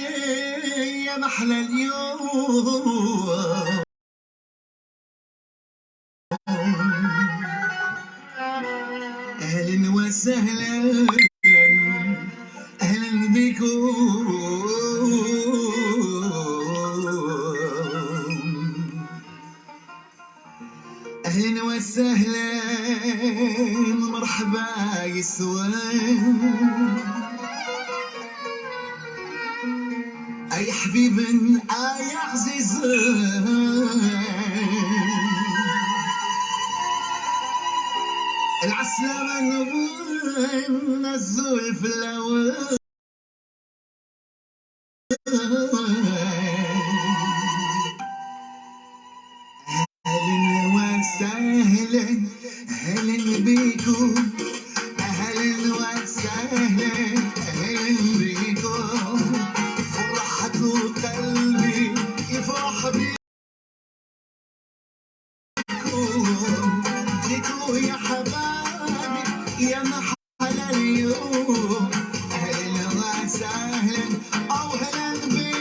يا محلى اليوم. أهلا وسهلا أهلا بكم. أهلا وسهلا مرحبا يسوان. أي حبيب أي عزيز العسلامة نزول في الأول. أهلا وسهلا أهلا بكم. أهلا وسهلا أهلا بكم. فرحة قلبي يفرح بكم. جيتوا يا حبايبي يا محلى اليوم. أهلا وسهلا أو هلا بكم.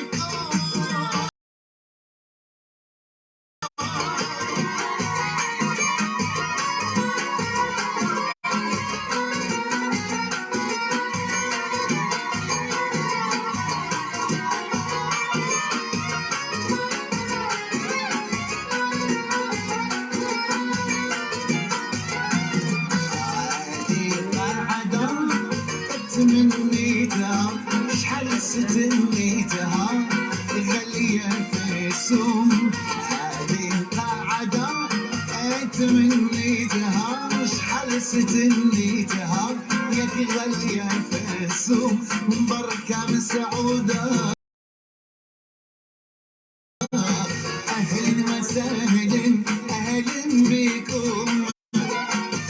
تمنيتها شحال ستنيتها غالية في السوم. هذه القاعدة تمنيتها شحال ستنيتها ياك غالية في السوم. بركة مسعودة. أهلا وسهلا أهلا بكم.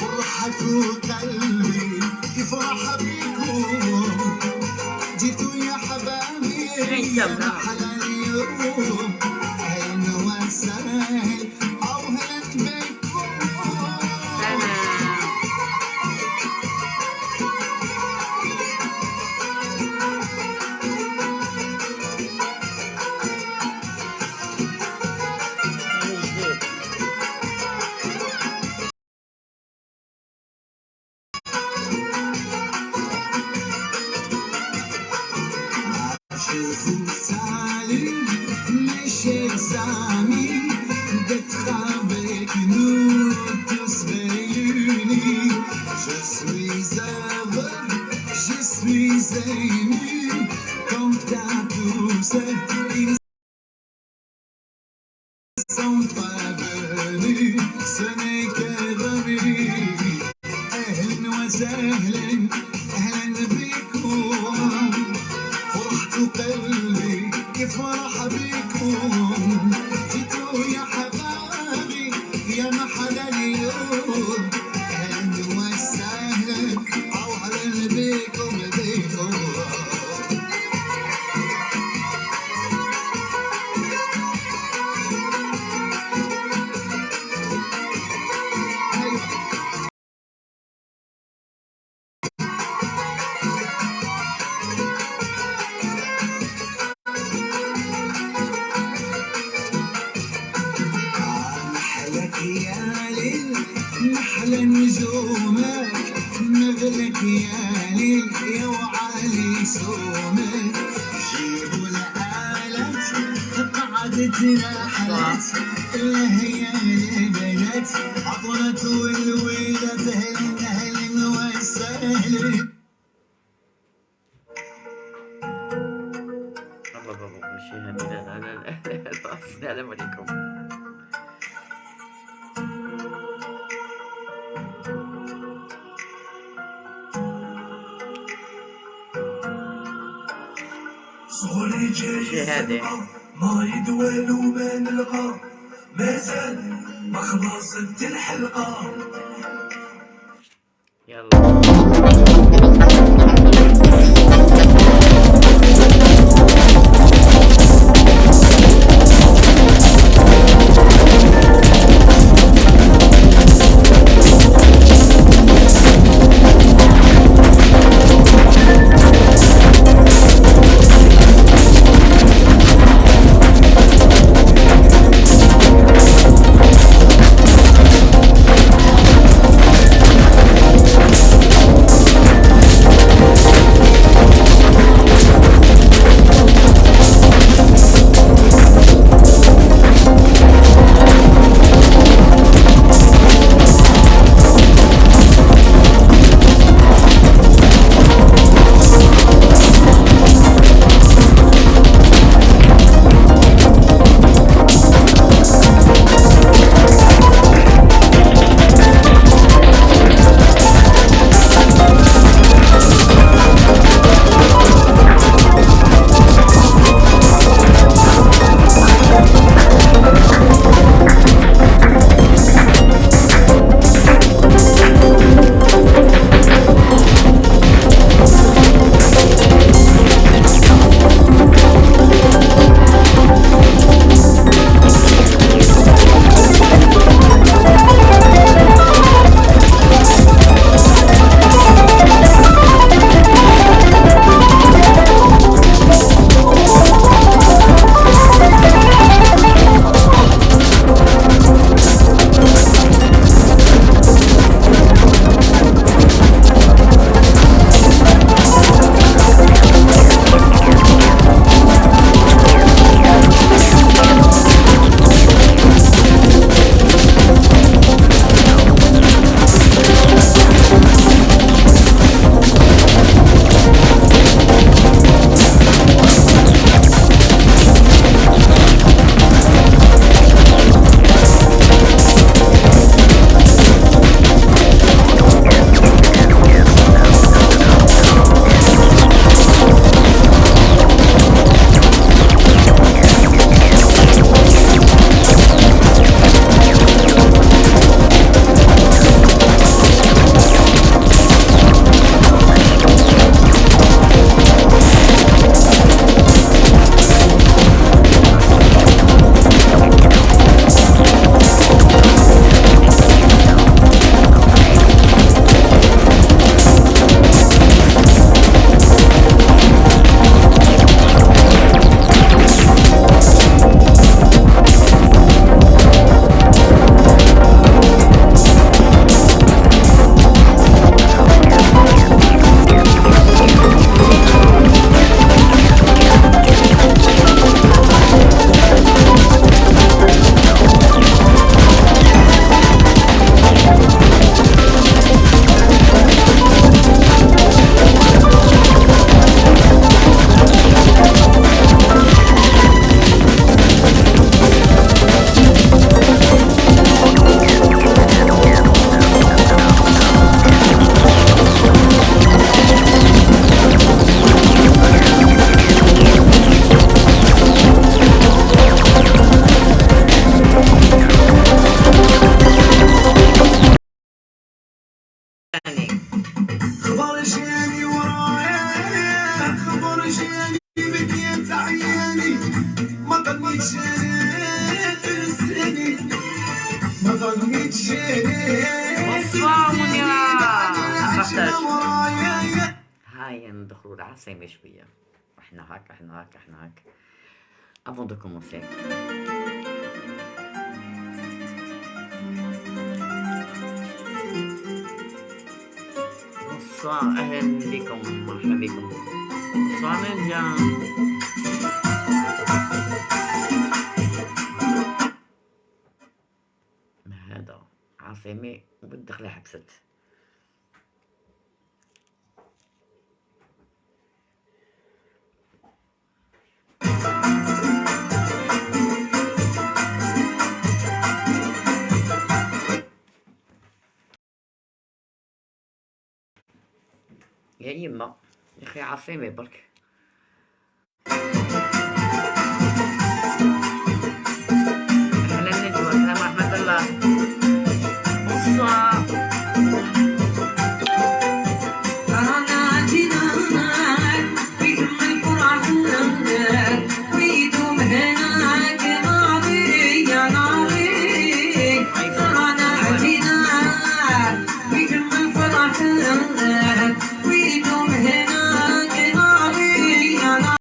فرحة قلبي يفرح بكم. جيتوا يا حبايبي يا محلى اليوم. أهلا وسهلا أو هلا بكم. شوفوا سالي مشي زامي بتخابك نور تسبيلوني. Je suis heureux, je suis ému quand t'as poussé. Ils sont pas venus, ce n'est que remis. أهلا وسهلا أهلا بكم. فرحة قلبي يفرح بكم. جيتوا يا حبايبي يا محلى اليوم. أهلا وسهلا أو أهلا بكم بكم. محلى نجومك نغلك يا ليل يا وعلي سومك. جيبوا الآلات قعدتنا حلت الهيا البنات عطرت والولد. أهلا أهلا وسهلا. السلام عليكم. صغري جاي الصدقة ما يدوى وما نلقى. مازال ما خلصت الحلقة. خبر جاني ورايا خبر جاني بديت عياني ما ظنيتش انا تنساني ما ظنيتش Bonsoir منيرة. عشنا ورايا هاي ندخلوا العاصمة شوية. احنا هاك. Avant de commencer. Bonsoir, أهلا بكم، مرحبا بكم. Bonsoir نادية. ما هذا عاصمة وبالدخلة حبست. يا يما يا اخي عاصمة برك. اهلا نجوى، السلام ورحمة الله. بونسوار. رانا جينا بكمل فرحتك ويدوم هناك ناضي يا ناضي رانا جينا بكمل فرحتك ويدوم هناك ناضي يا ناضي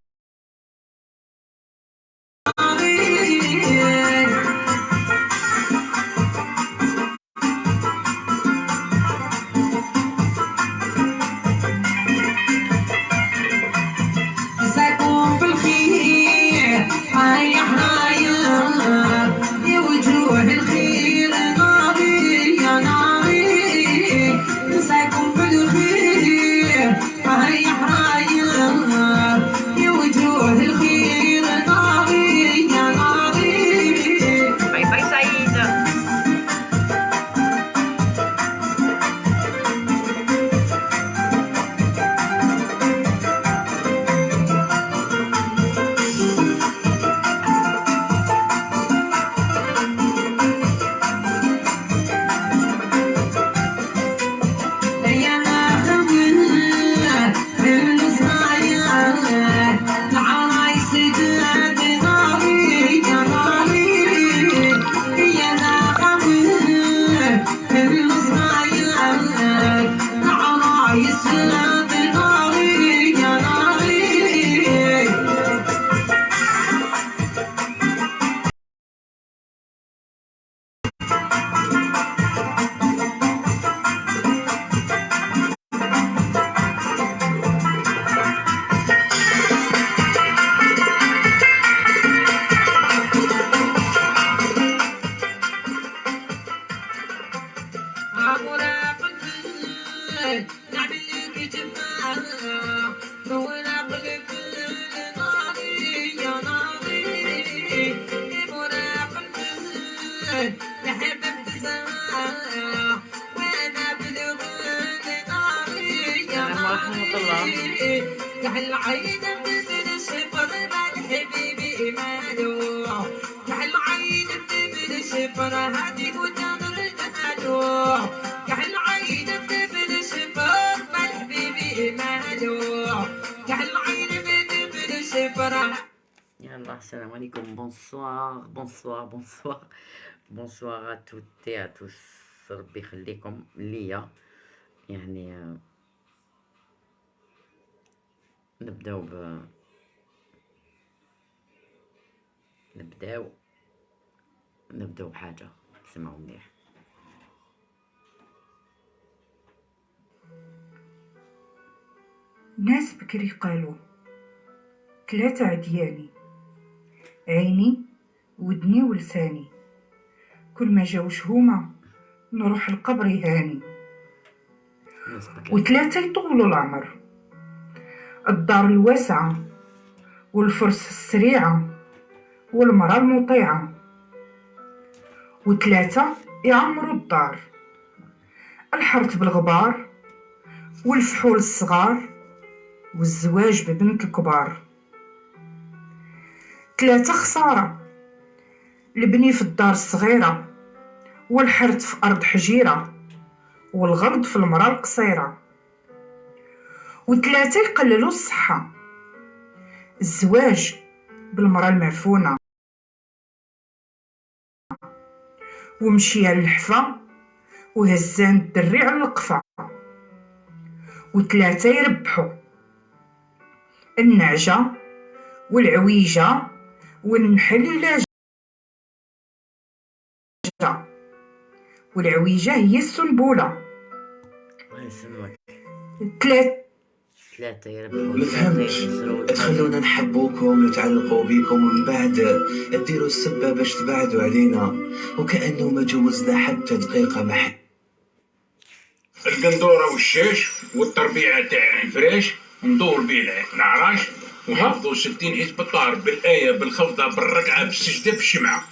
مساكم بالخير رايح رايح يا وجوه الخير ناضي يا ناضي مساكم بالخير رايح رايح يا وجوه الخير ناضي يا ناضي باي باي سعيد. يا ناخذ الصغير العرايس جات ناري يا ناري يا ناخذ الصغير العرايس جات ناري يا ناري كحل عيد من الشفر حبيبي إيمانو كحل عيد من الشفر هادي قدام رجالو كحل عيد من الشفر حبيبي إيمانو كحل عيد من الشفر. يلا السلام عليكم. بونسوار à toutes et à tous. ربي يخليكم ليا. يعني نبداو بحاجة سمعوا مليح. ناس بكري قالوا 3 عدياني عيني ودني ولساني كل ما جاوش هما نروح القبر يهاني و3 يطولوا العمر الدار الواسعة والفرس السريعة والمرأة المطيعة و3 يعمروا الدار الحرث بالغبار والفحول الصغار والزواج ببنت الكبار 3 خسارة البني في الدار الصغيرة والحرث في أرض حجيرة والغرض في المرأة القصيرة و3 يقللوا الصحة. الزواج بالمرأة المعفونة ومشيها للحفا وهزان الدري على القفا. و3 يربحوا النعجة والعويجة والنحل إلا جا. والعويجة هي السنبولة. الله يسلمك. 3 يربحوا ما 3 فهمتش. يخسروا. تخلونا نحبوكم نتعلقوا بكم ومن بعد ديروا السبة باش تبعدوا علينا وكأنه ما جوزنا حتى دقيقة ما حد. القندوره والشاش والتربيعه تاع الفراش ندور به العراش وحفظوا 60 حزب الطار بالايه بالخفضه بالركعه بالسجده بالشمعه.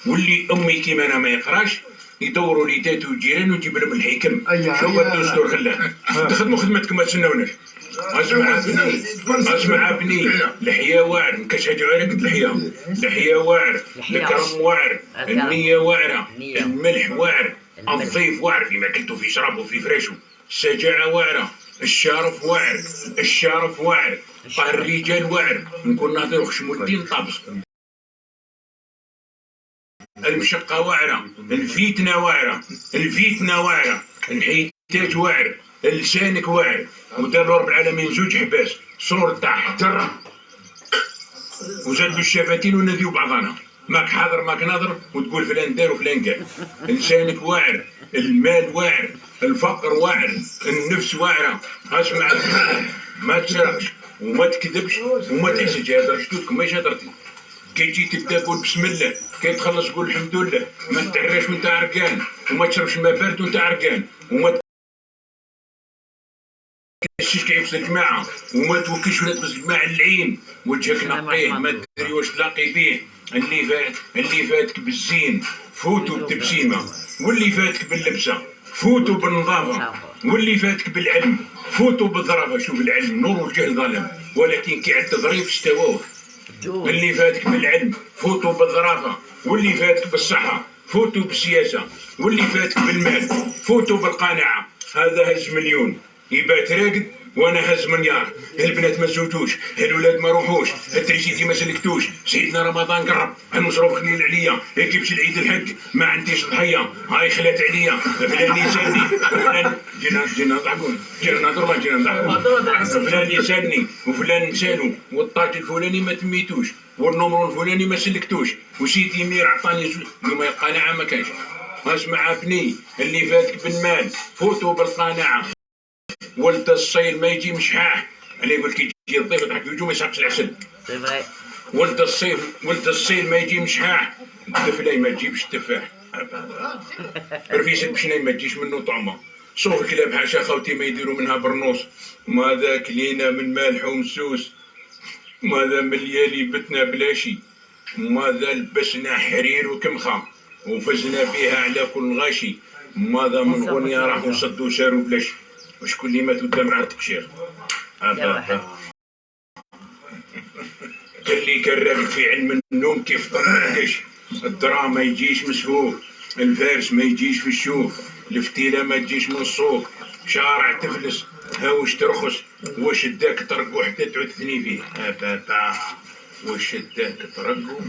واللي امي كيما انا ما يقراش يدوروا لي تاتو الجيران ويجيب لهم الحكم. شوف الدستور خلاه تخدموا خدمتكم ما تسناوناش. اسمع بني لحيه واعر مكشهجوا على قد لحيه واعر الكرم واعر النيه واعره الملح واعر الضيف واعر في ماكلته في شرابه في فراشو الشجاعه واعره الشرف واعر طه الرجال واعر نكون ناظر خشمو الدين طابس المشقه واعره الفيتنه واعره الحيتات واعر لسانك واعر ودار رب العالمين 2 حباس صور تاع حجر وزادوا الشفتين وناديو بعضنا ماك حاضر ماك ناظر وتقول فلان دار وفلان قال. لسانك واعر المال واعر الفقر واعر النفس واعره. اسمع ما تسرقش وما تكذبش وما تحسدش. هذا رشدوتكم ماشي هضرتي. كي تجي تبدا قول بسم الله كي تخلص قول الحمد لله. ما تعراش وانت عرقان وما تشربش الماء بارد وانت عرقان وما تكشش كيف الجماعه وما توكلش ولا تبز الجماعه العين وجهك نقيه ما تدري واش تلاقي بيه. اللي فاتك بالزين فوتوا بالتبسيمه واللي فاتك باللبسه فوتوا بالنظافه واللي فاتك بالعلم فوتوا بالظرافه. شوف العلم نور والجهل ظلام ولكن كي عد ظريف استووه. اللي فاتك بالعلم فوتوا بالظرافه واللي فاتك بالصحه فوتوا بالسياسه واللي فاتك بالمال فوتوا بالقناعه. هذا هز مليون يبات راقد وانا هز منيار. البنات ما زوجوش الولاد ما روحوش التريسيتي ما سلكتوش. سيدنا رمضان قرب المصروف خليل عليا يجيبش العيد الحج ما عنديش ضحيه هاي خلات عليا فلان يسالني فلان جينا نضرب فلان يسالني وفلان نسالو والطاج الفلاني ما تميتوش والنمر الفلاني ما سلكتوش وسيدي مير عطاني ما القناعه ما كانش. اسمع بني اللي فاتك بالمال فوتوا بالقناعه. ولد الصيل ما يجي مشحاح اللي يقول كي يجي الضيف يضحك في وجهه ما يسحقش العسل. ولد الصيل ما يجي مشحاح. الدفلاي ما تجيبش التفاح. رفيسك بشناي ما تجيش منه طعمه. صوف كلاب حاشا خوتي ما يديروا منها برنوس. ماذا كلينا من مالح ومسوس ماذا مليالي بتنا بلاشي ماذا لبسنا حرير وكمخه وفزنا بها على كل غاشي ماذا من غنيا راح نصدوا ساروا بلاش. وشكون اللي مات قدام راه التبشير. اللي كرر في علم النوم كيف طرقش. الدرا ما يجيش مسهوك الفارس ما يجيش في الشوك الفتيله ما تجيش من الصوك شارع تفلس هاوش ترخص واش داك ترقو حتى تعود ثني فيه. واش داك ترقو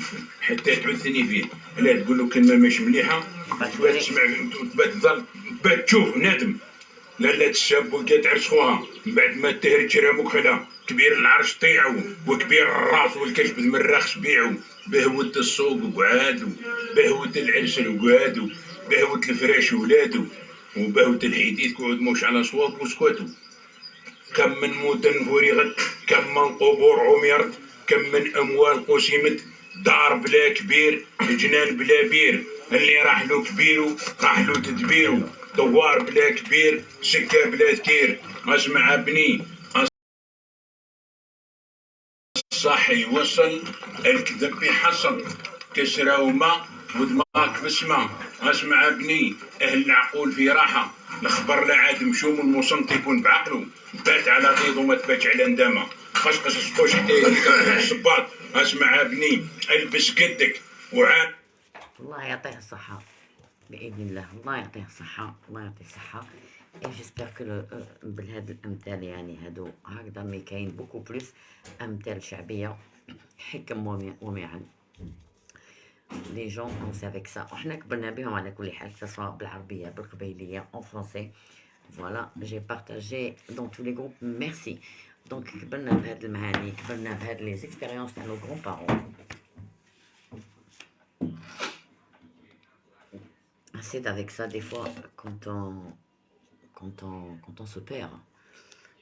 حتى تعود ثني فيه. لا تقول له كلمه مش مليحه تبات تسمع تبات تشوف نادم. لا تساب وكا تعرس خوها بعد ما تهرج رامك خلا كبير العرش طيعو وكبير الراس والكشف المراخ بيعو بهوة السوق وقعادو بهوة العرسل وقعادو بهوة الفراش ولادو وبهوة الحديث قعد موش على صواب وسكوتو. كم من مدن فرغت كم من قبور عمرت كم من اموال قسمت دار بلا كبير جنان بلا بير. اللي راح له كبيرو راح له تدبيرو دوار بلا كبير سكه بلا تكير. اسمع بني الصح يوصل الكذب يحصل كسره وما ودماغك بسمه. اسمع بني اهل العقول في راحه الخبر لا عاد مشوم المصمت يكون بعقله بات على غيظ وما تباتش على ندامه قشقش السقوش حتى الصباط. اسمع بني البس قدك وعاد. الله يعطيه الصحة بإذن الله. الله يعطيه الصحة الله يعطيه الصحة. اي جيسبر كو بالهاد الامثال يعني هادو هكذا، مي كاين بوكو بلوس امثال شعبيه حكم ومعن لي جون اون سي افيك سا، وحنا كبرنا بهم على كل حال، سواء بالعربيه بالقبيليه اون فرونسي. فوالا جي بارطاجي دون تو لي جروب، ميرسي. دونك كبرنا بهاد المعاني، كبرنا بهاد لي زيكسبيريونس تاع نو غران بارون. C'est avec ça des fois quand on se perd.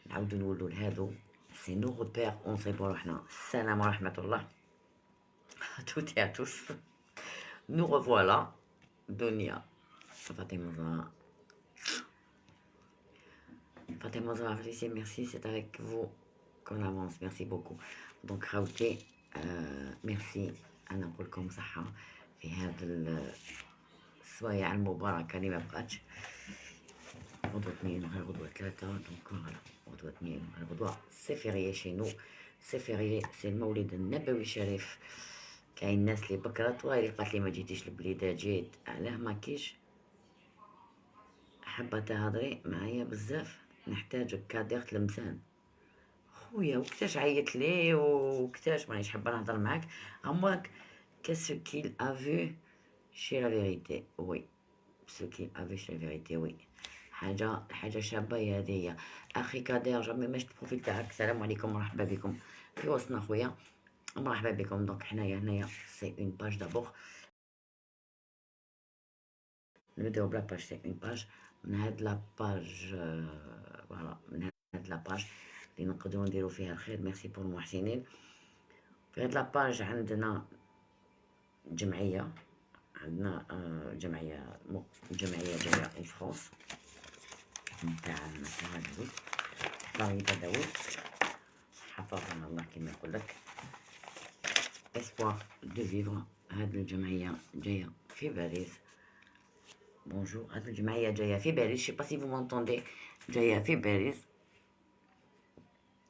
نعاودو نولو لهادو سي نو روبير، ونصيبو روحنا. السلام ورحمة الله toutes et à tous. Nous revoilà. Dunia Fatima Zahra Felicie, merci, c'est avec vous qu'on avance, merci beaucoup. Donc راوتي ميرسي، انا نقول لكم صحة في هذا السوايع المباركة اللي ما بقاتش. غدوة 2 وغير غدوة 3، دونك فوالا غدوة 2 وغير غدوة. سي فيريي شي نو، سي فيريي سي المولد النبوي الشريف. كاين الناس اللي بكرت وغير قالت لي ما جيتيش لبليده، جيت. علاه ما كيش حابه تهضري معايا بزاف، نحتاجك كادير تلمسان خويا. وكتاش عيط لي وكتاش مانيش حابه نهضر معاك. عمرك كسو كيل افو شي لا فيريتي، وي سو كيل افو شي لا فيريتي، وي حاجه شابه هي هذه. اخي كادير جامي ماش البروفيل تاعك. السلام عليكم مرحبا بكم في وسطنا خويا، مرحبا بكم. دونك هنايا سي اون باج دابور، نبداو بلا باج. سي اون باج، من هاد لا باج فوالا، من هاد لا باج اللي نقدروا نديرو فيها الخير. ميرسي بور المحسنين. في هاد لا باج عندنا جمعيه، عندنا جمعيه جايه اون فرونس نتاع مسار داوود، فريدة داوود حفظنا الله كما يقول لك. اسبوار دو فيفر، هاد الجمعيه جايه في باريس. بونجور، هاد الجمعيه جايه في باريس، شي با سي فو مونطوندي، جايه في باريس.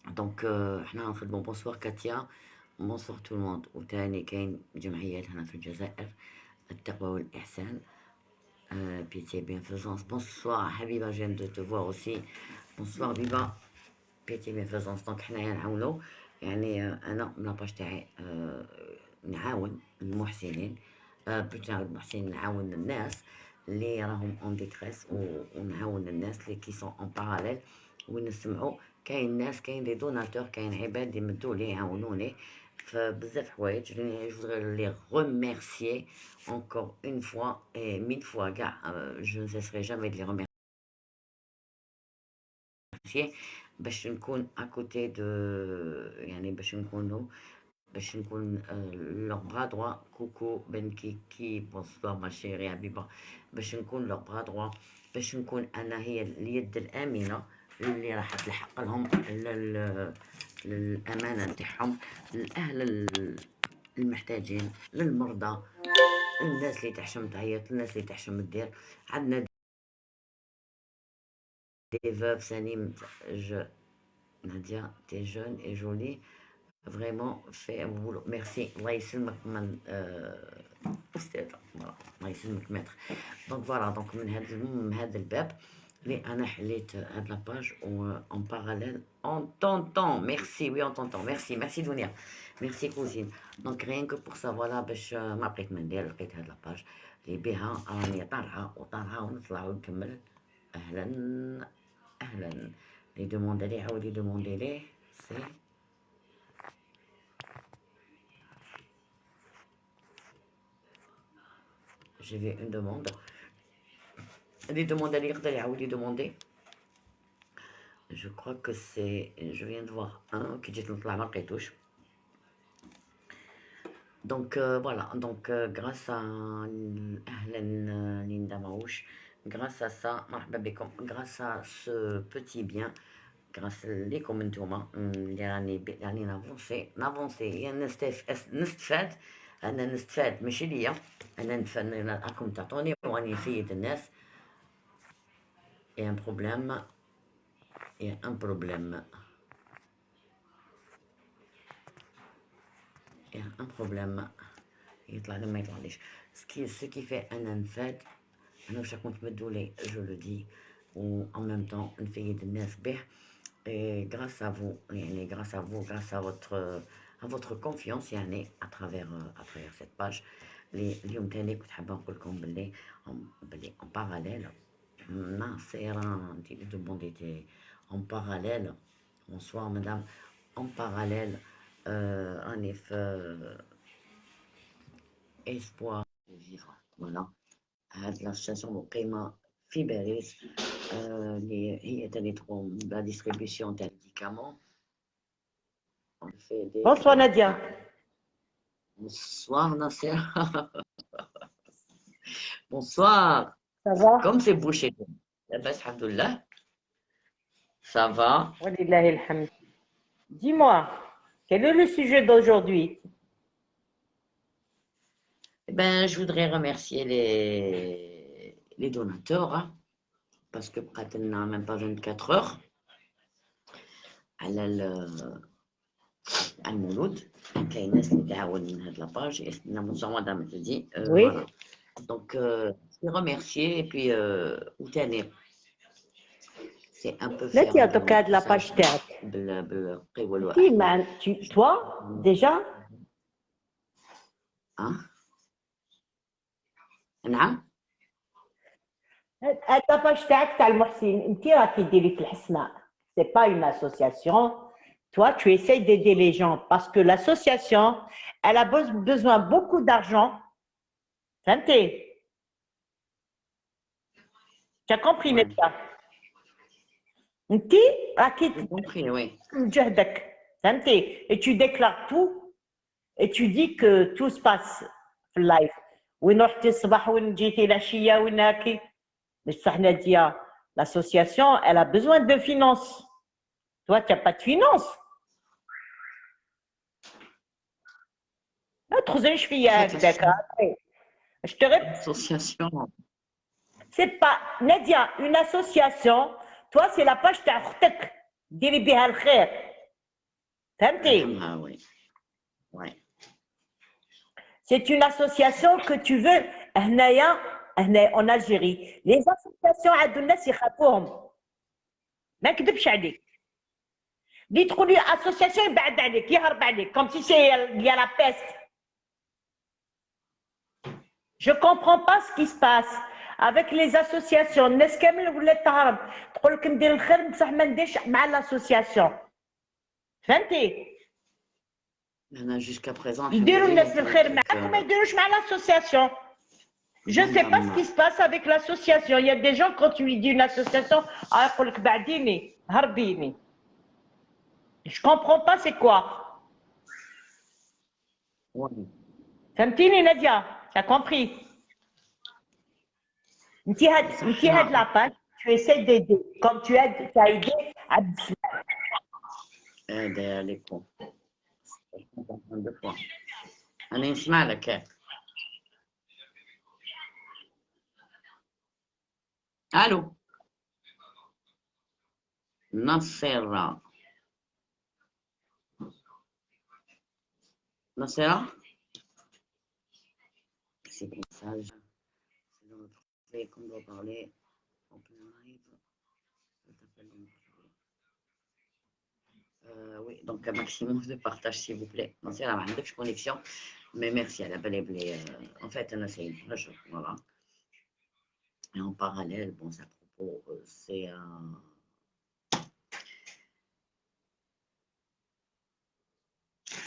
دونك حنا نخدمو. بونسوار كاتيا، بونسوار تو الموند. وتاني كاين جمعيات هنا في الجزائر، التقوى والاحسان، بيتي بينفيزونس. بونسوار حبيبه، جين دو تو فوار اوسي. بونسوار بيبا، بيتي بينفيزونس. دونك حنايا نعاونو يعني، انا من لاباج تاعي نعاون المحسنين، بلوتو المحسنين، نعاون الناس اللي راهم اون ديتريس، ونعاون الناس اللي كي سون اون باراليل وين نسمعوا. كاين ناس، كاين دي دوناتور، كاين عباد يمدوا لي يعاونوني فبزاف حوايج. جو فودغي لي remercier encore une fois et 1000 fois كاع. je ne cesserai jamais de les remercier باش نكون اكوتي دو، يعني باش نكون leur bras droit. كوكو بن كيكي، بونسوار ما شيري حبيبه. باش نكون leur bras droit، باش نكون انا هي اليد الامينه اللي راح تلحق لهم للامانه نتاعهم، للاهل المحتاجين، للمرضى، الناس اللي تحشم تعيط، الناس اللي تحشم تدير. عندنا دي فوف سليم، ناديا تي جون اي جولي فريمون في un boulot. ميرسي، الله يسلمك من استاذه، الله يسلمك ماتر. دونك فوالا، دونك من هذا الباب اللي انا حليت هاد لاباج اون باراليل اون طونطون. ميرسي، وي اون طونطون. ميرسي دنيا، ميرسي كوزين. دونك ريان كو بور سا فوالا، باش ما بقيت ما ندير، لقيت هاد لاباج اللي بها راني طالعه ونطلع ونكمل. اهلا لي دوموند لي عاودي دوموندي ليه. سي j'ai vu une demande. Les demandes اللي يقدر يعاود يدوموندي. Je crois que c'est, je viens de voir un qui جيت نطلع ما لقيتوش. Donc voilà, donc grâce à أهلا ليندا ماوش، grâce à ça مرحبا بكم، grâce à ce petit bien، grâce ليكم انتوما اللي راني نافونسي يعني نستفاد. انا نستفاد ماشي ليا، انا راكم تعطوني واني نفيد الناس. يا ان بروبليم، يا ان بروبليم، يا ان بروبليم، يطلع لي ما يطلعليش. سكي في انا نفاد. انا واش راكم تمدوا لي، جو لو دي ou en même temps نفيد الناس به. Et grâce à vous, grâce à votre confiance يعني à travers cette page. اليوم تاني كنت حابة نقول لكم باللي en parallèle ناصرة انت اللي demandez en parallèle. Bonsoir madame. En parallèle راني في espoir de vivre. Voilà. هاد l'association مقيمة في باريس اللي هي تاني تقوم بلا ديستريبيسيون تاع الميديكامون. Bonsoir Nadia. Bonsoir Nasser. Bonsoir. Ça va? Comme c'est bouché. Labas, alhamdoulilah. Ça va? Walillahi alhamd. Dis-moi, quel est le sujet d'aujourd'hui? Eh ben, je voudrais remercier les donateurs, hein, parce que pratiquement même pas 24 heures على المولود. كاين ناس اللي تعاون من هاد لاباج يستنى بونسوار مدام تدي. Oui. Voilà. Donc, je remercier et puis وتاني c'est un peu faire Nadia, donc de la page تاعك. بالقوة والوقت. Toi, déjà, نعم. هاد la page تاعك تاع المحسن انت راكي ديري في الحسناء. C'est pas une association. Toi, tu essayes d'aider les gens parce que l'association, elle a besoin beaucoup d'argent. فهمتي؟ Tu as compris, Ouais. Nadia? انت راكي compris, oui. جهدك. فهمتي؟ Et tu déclares tout et tu dis que tout se passe في اللايف. وين رحتي الصباح وين جيتي العشيه وين هاكي. بصح ناديه l'association, elle a besoin de finances. Toi, tu n'as pas de finances. ما تخزنش فيا هكذاك. Je te répète. Association. C'est pas Nadia, une association. Toi, c'est la page تاع اختك ديري بها الخير. فهمتي؟ Ah oui. Ouais. C'est une association que tu veux هنايا en Algérie. Les associations عندو الناس يخافوهم. ما نكذبش عليك. اللي تقول لي association يبعد عليك يهرب عليك comme si c'est il y a la peste. Je comprends pas ce qui se passe avec les associations. الناس كامل ولات تهرب تقول لك ندير الخير بصح ما نديرش مع l'association. فهمتي؟ أنا jusqu'à présent. يديروا الناس الخير معاك وما يديروش مع l'association. Je ne sais pas ce qui se passe avec l'association. Il y a des gens, quand tu lui dis une association, يقول لك بعديني هربيني. Je comprends pas c'est quoi. Ouais. فهمتيني نادية؟ Tu as compris? انت هاد la page, tu essaies d'aider. Comme tu as aidé عبد السلام. هذا عليكم. أنا نسمع لك. ألو. نصيرة. نصيرة. C'est un message. C'est dans notre fait qu'on doit parler en plein live. Oui, donc un maximum de partage s'il vous plaît. نصيرة ما عندكش connexion, mais merci à la belle blé. En fait, أنا سعيد. Voilà. Et en parallèle, bon, à propos, c'est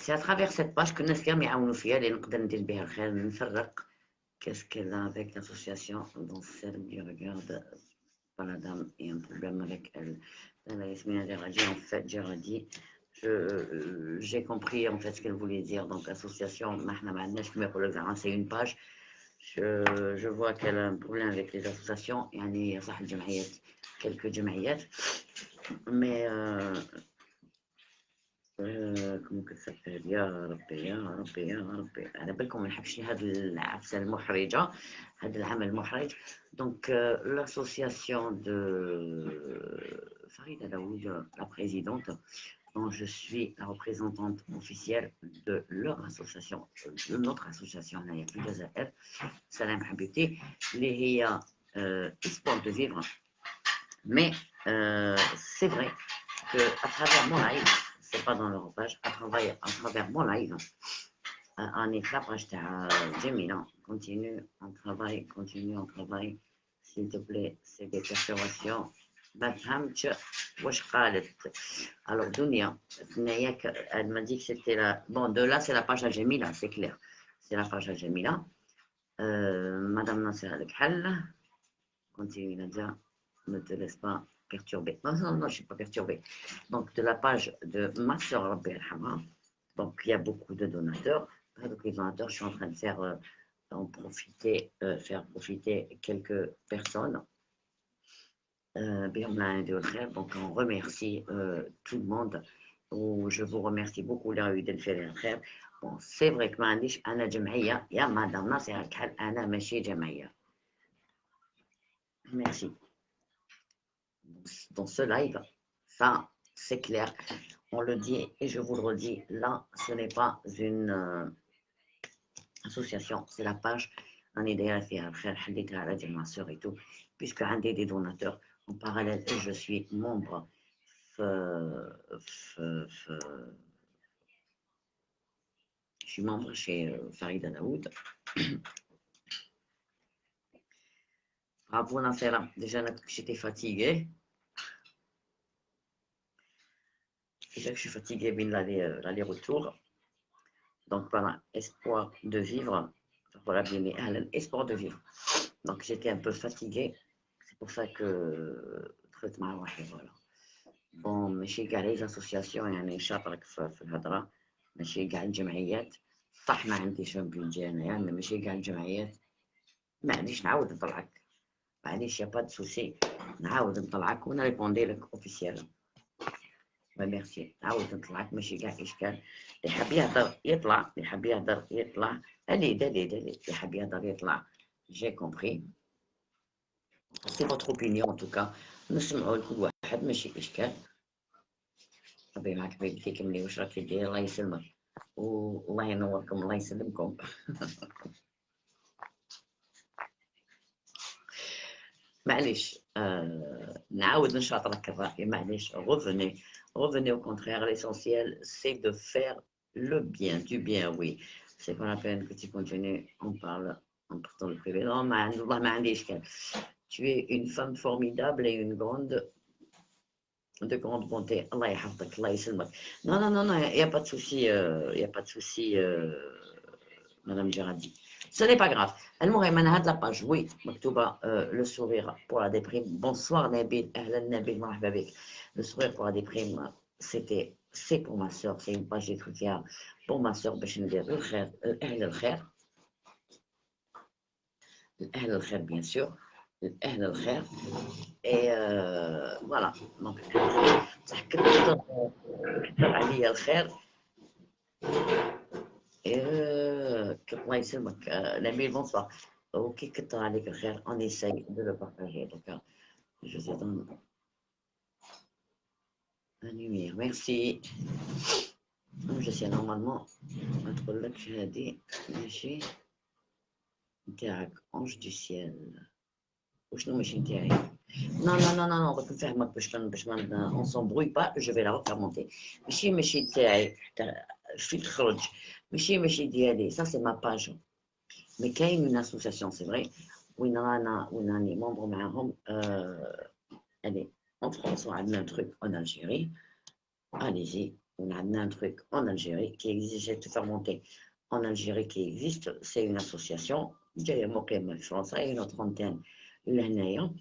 à travers cette page que الناس كامل يعاونوا فيها اللي نقدر ندير بها الخير نفرق. Qu'est-ce qu'elle a avec l'association dans celle qui regarde pas la dame et un problème avec elle. La Yasmina Geradi, en fait, Geradi, j'ai compris en fait ce qu'elle voulait dire. Donc, association, c'est une page. Je vois qu'elle a un problème avec les associations. Il y a quelques جمعيات. Mais comment que ça s'appelle يا ربي على بالكم ما نحبش هذه العفسه المحرجه هذا العمل المحرج. Donc l'association de Farida Daoud, la présidente, dont je suis la représentante officielle de leur association, de notre association هنايا في الجزائر سلام حبيبتي اللي هي espoir de vivre. Mais c'est vrai qu'à travers mon live, c'est pas dans leur page, à travers mon live, en éclat page تاع جميلة, continue, on travaille, s'il te plaît, c'est des perturbations. ما فهمتش واش قالت. Alors Dunia, elle m'a dit que c'était la... Bon, de là, c'est la page Jamila, c'est clair. C'est la page Jamila. Madame Nasser Al-Khal, continue Nadia, ne te laisse pas perturber. Non, non, non, je ne suis pas perturbée. Donc, de la page de ma soeur Rabbi Al-Hama, donc il y a beaucoup de donateurs. Donc, les donateurs, je suis en train de faire, faire profiter quelques personnes. Donc, on remercie tout le monde. Je vous remercie beaucoup, la rue del Fer. Bon, c'est vrai que معليش أنا جمعية يا مدام ناصر الكحل أنا ماشي جمعية. Merci. Dans ce live, ça, c'est clair. On le dit et je vous le redis, là, ce n'est pas une association, c'est la page. On est derrière faire ma soeur et tout, puisque un des donateurs en parallèle, je suis membre. Je suis membre chez Farida Daoud. Bravo Nasser, déjà j'étais fatiguée. Déjà que je suis fatiguée, l'aller-retour. Donc voilà, espoir de vivre. Voilà, bien, espoir de vivre. Donc j'étais un peu fatiguée. C'est pour ça que voilà. Bon, ماشي كاع les associations يعني شاطرك في الهضره، ماشي كاع الجمعيات، صح ما عنديش بيدجي انايا، ماشي كاع الجمعيات. معليش نعاود نطلعك، معليش يا با دو سوسي، نعاود نطلعك ونريبوندي لك اوفيسيال. ميرسي، نعاود نطلعك ماشي كاع اشكال. اللي حاب يهضر يطلع، اللي حاب يهضر يطلع، دلي اللي حاب يهضر يطلع. جي كومبري، سي فوتر اوبينيون ان توكا، نسمعوا لكل واحد ماشي اشكال. ربي معك حبيبتي، كملي واش راكي ديري، الله يسلمك والله ينوركم، الله يسلمكم. معليش نعاود نشاطرك الرأي، معليش revenez au contraire, l'essentiel c'est de faire le bien, du bien, oui. C'est pas la peine que tu continues, on parle en partant le privé. Non, ما عندي إشكال. Tu es une femme formidable et une de grande bonté. Allah يحفظك، الله يسلمك. Non, il n'y a pas de souci, il n'y a pas de souci, Madame Gérardi. Ce n'est pas grave. المهم أنا هاد لاباج وي مكتوبة le sourire pour la déprime. Bonsoir Nabil, أهلا نبيل، مرحبا بك. Le sourire pour la déprime, c'est pour ma soeur, c'est une page j'ai écrite pour ma soeur باش ندير الخير، أهل الخير، أهل الخير bien sûr، أهل الخير. Et voilà. Donc صح كثر عليا الخير. الله يسلمك نبيل، bonsoir. Ok, كتر عليك الخير, on essaye de le partager. Donc, je vous donne un numéro. Merci. Je sais normalement نقول لك هذه ماشي نتاعك ange du ciel. وشنو ماشي نتاعي؟ Non, باش نفهمك باش ما on s'embrouille pas, je vais la refaire monter. ماشي نتاعي في تخرج، ماشي ديالي، ça c'est ma page. Mais كاين une association, c'est vrai, وين راني membre معاهم. Elle est en France, on a un truc en Algérie. Allez-y, on a un truc en Algérie qui existe, de faire monter en Algérie qui existe, c'est une association. جاية مقيمة في فرنسا، une trentaine لهنايا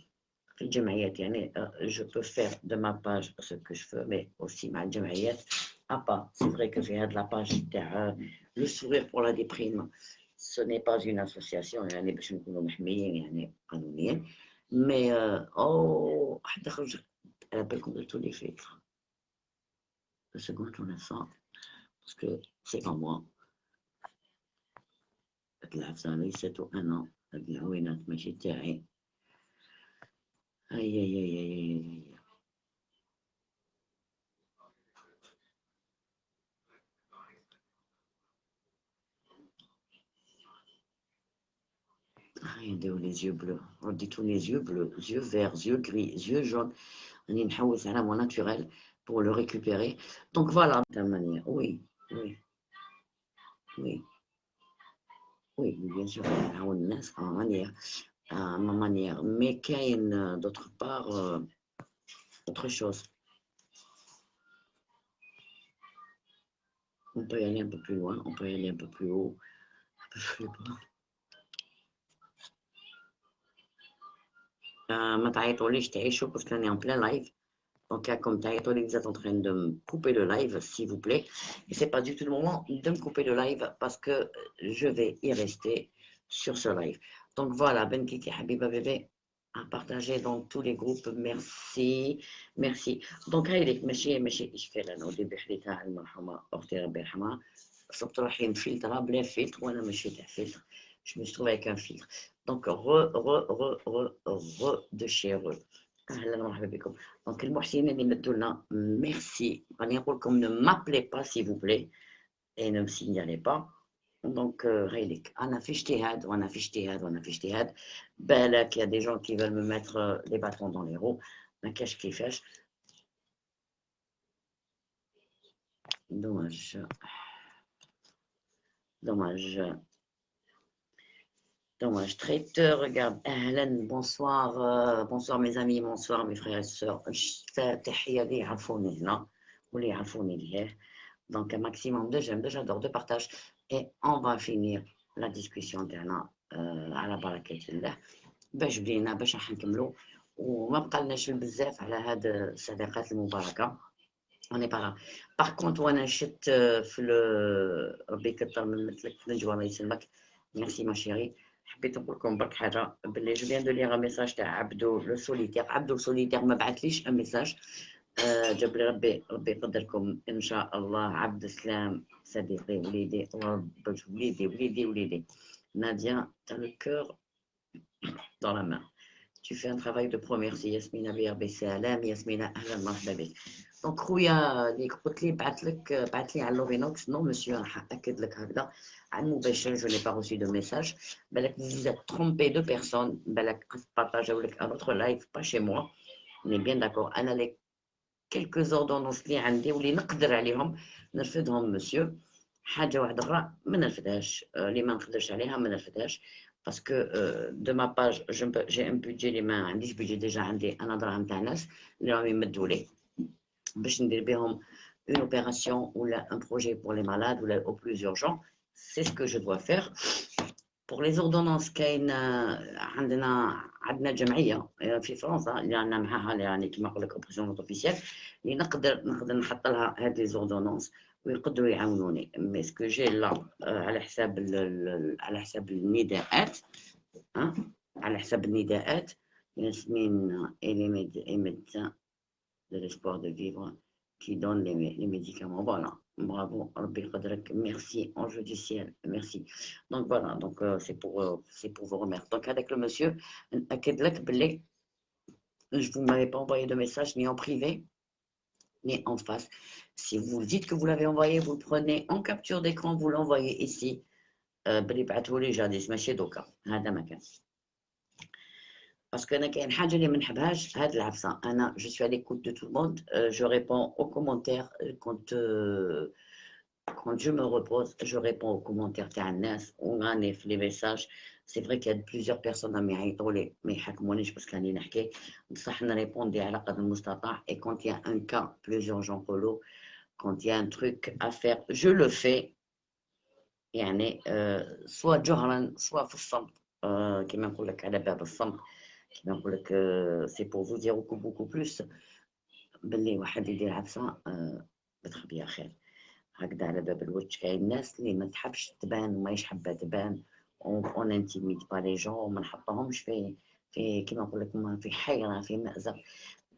في الجمعيات. يعني je peux faire de ma page ce que je veux, mais aussi مع الجمعيات. À part, c'est vrai que j'ai de la page تاع le sourire pour la déprime. Ce n'est pas une association يعني باش نكونوا محميين يعني قانونيا. Mais حتى خرج elle appelle contre tous les filtres. Le second tour l'instant, parce que c'est pas moi. العفسة ليست أنا، العوينات ماشي تاعي. أي نديرو les yeux bleus رديتو les yeux bleus yeux verts yeux gris yeux jaunes راني نحوس على mon naturel pour le récupérer donc voilà ta manière oui oui oui oui bien sûr نعاون الناس à ma manière mais كاين d'autre part autre chose on peut y aller un peu plus loin on peut y aller un peu plus haut un peu plus bas ما تعيطوليش تعيشوا parce qu'on est en plein live donc comme تعيطولي vous êtes en train de me couper le live s'il vous plaît et c'est pas du tout le moment de me couper le live parce que je vais y rester sur ce live donc voilà Benkiti Habiba bébé à partager dans tous les groupes merci merci donc هايلك ماشي اشكال انا ودي بحديتها المرحومه اختي ربي يرحمها صبت روحي مفلتره بلا فلتر وانا ماشي تاع فلتر je me suis trouvé avec un filtre donc de chez eux اهلا ومرحبا بكم دونك المحسنين اللي مدوا لنا ميرسي راني نقول لكم ne m'appelez pas s'il vous plaît et ne me signalez pas donc هايلك انا في اجتهاد وانا في اجتهاد وانا في اجتهاد بالك يا دي جون qui veulent me mettre les bâtons dans les roues ما كاش كيفاش dommage traiteur regarde ahlan bonsoir mes amis bonsoir mes frères et sœurs تحية اللي يعرفوني هنا واللي يعرفوني ليه donc un maximum de j'aime j'adore de partage et on va finir la discussion تاعنا على بركة الله باش بدينا باش راح نكملوا وما بقالناش بزاف على هاد الصداقات المباركة on est pas là par contre وانا شت في ربي يكثر من مثلك في النجوى الله يسلمك merci ma chérie حبيت نقول لكم برك حاجه باللي جو فيان دو ليغ ميساج تاع عبدو لو سوليتير ما بعثليش ان ميساج جاب لي ربي يقدركم ان شاء الله عبد السلام صديقي وليدي وليدي ناديا t'as le cœur dans la main tu fais un travail de pro merci ياسمينة BRB سلام ياسمينة اهلا مرحبا بك دونك خويا اللي قلت لي بعث لي على لوفينوكس نو مسيو راح اكد لك هكذا عن مباشر جو ني با روسي دو ميساج بالك vous êtes trompé de personne بالك بارطاجيو لك ان اوتر لايف با شي موا ني بيان داكور انا لي quelques ordonnances اللي عندي واللي نقدر عليهم نرفدهم مسيو حاجه واحده اخرى ما نرفدهاش اللي ما نقدرش عليها ما نرفدهاش باسكو دو ما باج جي ان بودجي اللي ما عنديش بودجي ديجا عندي انا دراهم تاع ناس اللي راهم يمدوا لي باش ندير بهم une opération ou un projet pour les malades ou au plus urgent c'est ce que je dois faire pour les ordonnances كاين عندنا جمعيه في فرنسا اللي عندنا معاها يعني كما نقول لك اوبريسيون اوفيسيال اللي نقدر نحط لها هذه لي زوردونونس ويقدروا يعاونوني مي سكو جي لا على حساب النداءات على حساب النداءات ياسمين et médecin de l'espoir de vivre qui donne les médicaments. Voilà, bravo, Rabbi Qadrak, merci, ange du ciel, merci. Donc voilà, donc c'est pour vous remercier. Donc avec le monsieur, vous ne m'avez pas envoyé de message ni en privé, ni en face. Si vous dites que vous l'avez envoyé, vous le prenez en capture d'écran, vous l'envoyez ici. Parce que كاين حاجه اللي ما نحبهاش هاد العفسه انا je suis à l'écoute de tout le monde je réponds aux commentaires quand je me repose je réponds aux commentaires تاع الناس وراني في لي ميساج c'est vrai qu'il y a plusieurs personnes ما يعيطوا لي ما يحكمونيش باسكو راني نحكي بصح نريبوندي على قدر المستطاع et quand il y a un cas plus urgent que l'autre quand il y a un truc à faire je le fais يعني soit جهرا soit في الصمت كما نقول لك على باب الصمت كما نقول لك سي بور فو دير بوكو بلوس باللي واحد يدير عفسه بتخبيها خير هكذا على باب الوجه كاين الناس اللي ما تحبش تبان وما حابه تبان اون انتيميد با لي جون وما نحطهمش في كما نقول لك في حيره في مأزق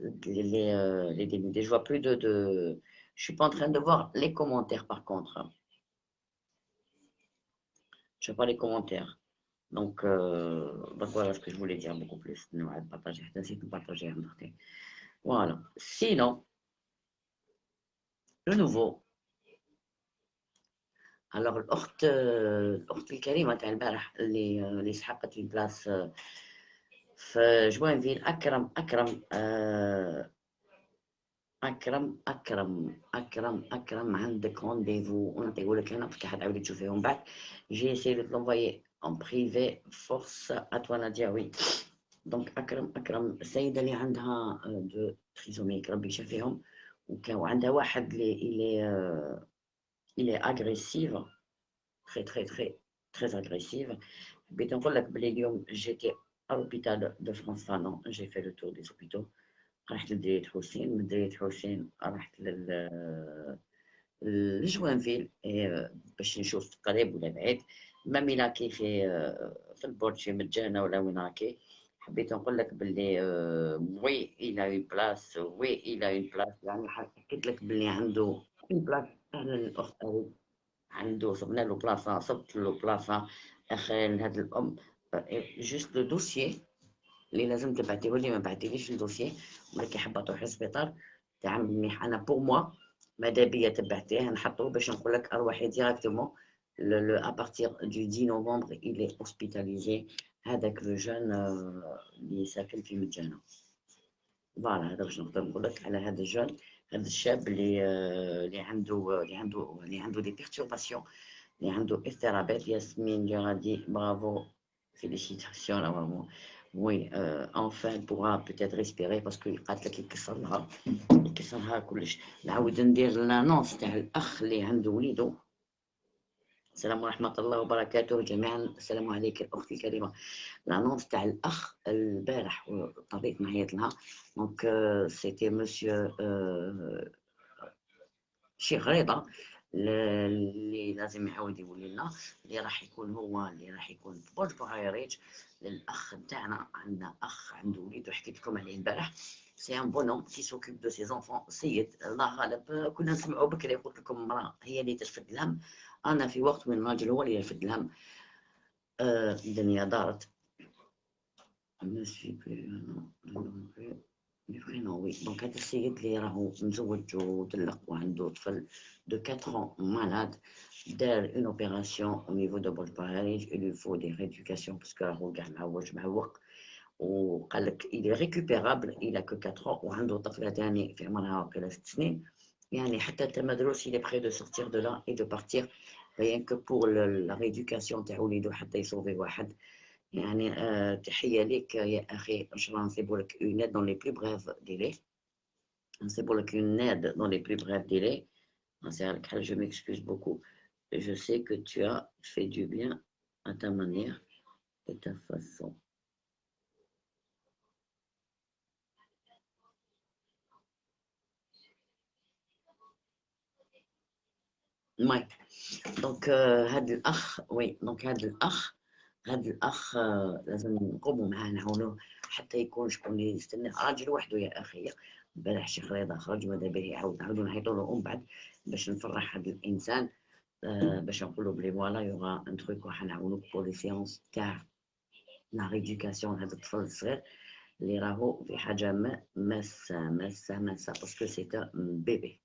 les dénudés. Je vois plus je suis pas en train de voir les commentaires par contre. Je vois pas les commentaires. Donc voilà ce que je voulais dire beaucoup plus. Voilà. Sinon, le nouveau, الوغ الأخت الكريمة تاع البارح اللي سحقت في بلاص في جوانفيل. أكرم عندك رونديفو ونعطيه لك هنا باسكو حتعاودي تشوفيه من بعد. جي اسيي دو تلونفويي اون بريفي فورس اتوا نادية وي. دونك أكرم السيدة اللي عندها دو تريزوميك ربي يشافيهم، وعندها واحد اللي اغريسيف très agressive. حبيت نقول لك بلي اليوم جيتي à l'hôpital de France Fanon. J'ai fait le tour des hôpitaux. رحت لمديرية حسين، من مديرية حسين رحت لجوانفيل باش نشوف قريب ولا بعيد. ما ملاكي في البورتشي مجانا ولا وين راكي. حبيت نقول لك باللي وي إلى اون بلاص، وي إلى اون بلاص، يعني حكيت لك باللي عنده اون بلاص. أهلا الأخت عنده صبنا له بلاصة، صبت له بلاصة أخير هاد الأم. جوست لو دوسيي اللي لازم تبعتيه لي، ما بعتيليش الدوسيي، ولكن حابة تروحي للسبيطار تاع منيح. أنا بور موا ماذا بيا تبعتيه نحطوه باش نقول لك أروحي ديراكتومون أبارتيغ دو 10 نوفمبر إلي أوسبيتاليزي هذاك لو جون اللي ساكن في مجانا. فوالا هذا باش نقدر نقول لك على هذا الجون، هذا الشاب اللي عنده دي بيرتورباسيون، اللي عنده اضطرابات. ياسمين اللي غادي برافو فيليسيتاسيون فريمون. وي enfin elle pourra peut-être respirer parce que قالت لك يكسر لها كلش. نعاود ندير لانونس تاع الاخ اللي عنده وليدو. السلام ورحمة الله وبركاته جميعا. السلام عليك الأخت الكريمة. لانونس تاع الأخ البارح وطبيت نعيط لها. دونك سيتي مسيو شيخ رضا اللي لازم يعاود يولي لنا، اللي راح يكون هو اللي راح يكون في برج بوعريج. للأخ تاعنا عندنا أخ عنده وليد وحكيت لكم عليه البارح. سي ان بونوم كي سوكيب دو سي زونفون. سيد الله غالب كنا نسمعوا بكري قلت لكم امرأة هي اللي ترفد الهم. أنا في وقت من الراجل هو اللي يرفد الهم. الدنيا دارت. وي دونك هذا السيد اللي راهو مزوج وطلق وعنده طفل دو 4 ans مالاد، دار اون اوبيراسيون او نيفو دو برج باريج. il lui faut des rééducations باسكو راهو كاع معوق، وقال لك il est récupérable. il a que 4 ans وعنده طفله ثاني في عمرها واقيلا 6 سنين. يعني حتى تمدروس il est prêt de sortir de là et de partir rien que pour la rééducation تاع وليدو حتى يصوفي واحد. يعني تحية لك يا أخي. إن شاء الله نصيبوا لك une aide dans les plus brefs délais. نصيبوا لك une aide dans les plus brefs délais. Je m'excuse beaucoup. Je sais que tu as fait du bien à ta manière et ta façon. Ouais. Donc هذا الأخ وي دونك هذا الأخ لازم نقوموا معاه نعاونوه حتى يكون شكون اللي يستنى. راجل وحده يا أخي. البارح شيخ رضا خرج ماذا به نعاودو نعيطوا له من بعد باش نفرح هذا الإنسان. باش نقولوا بلي فوالا يوغا ان تروك وحنعاونوك بور لي سيونس تاع لا ريديوكاسيون هذا الطفل الصغير اللي راهو في حاجة ماسة باسكو سي ان بيبي.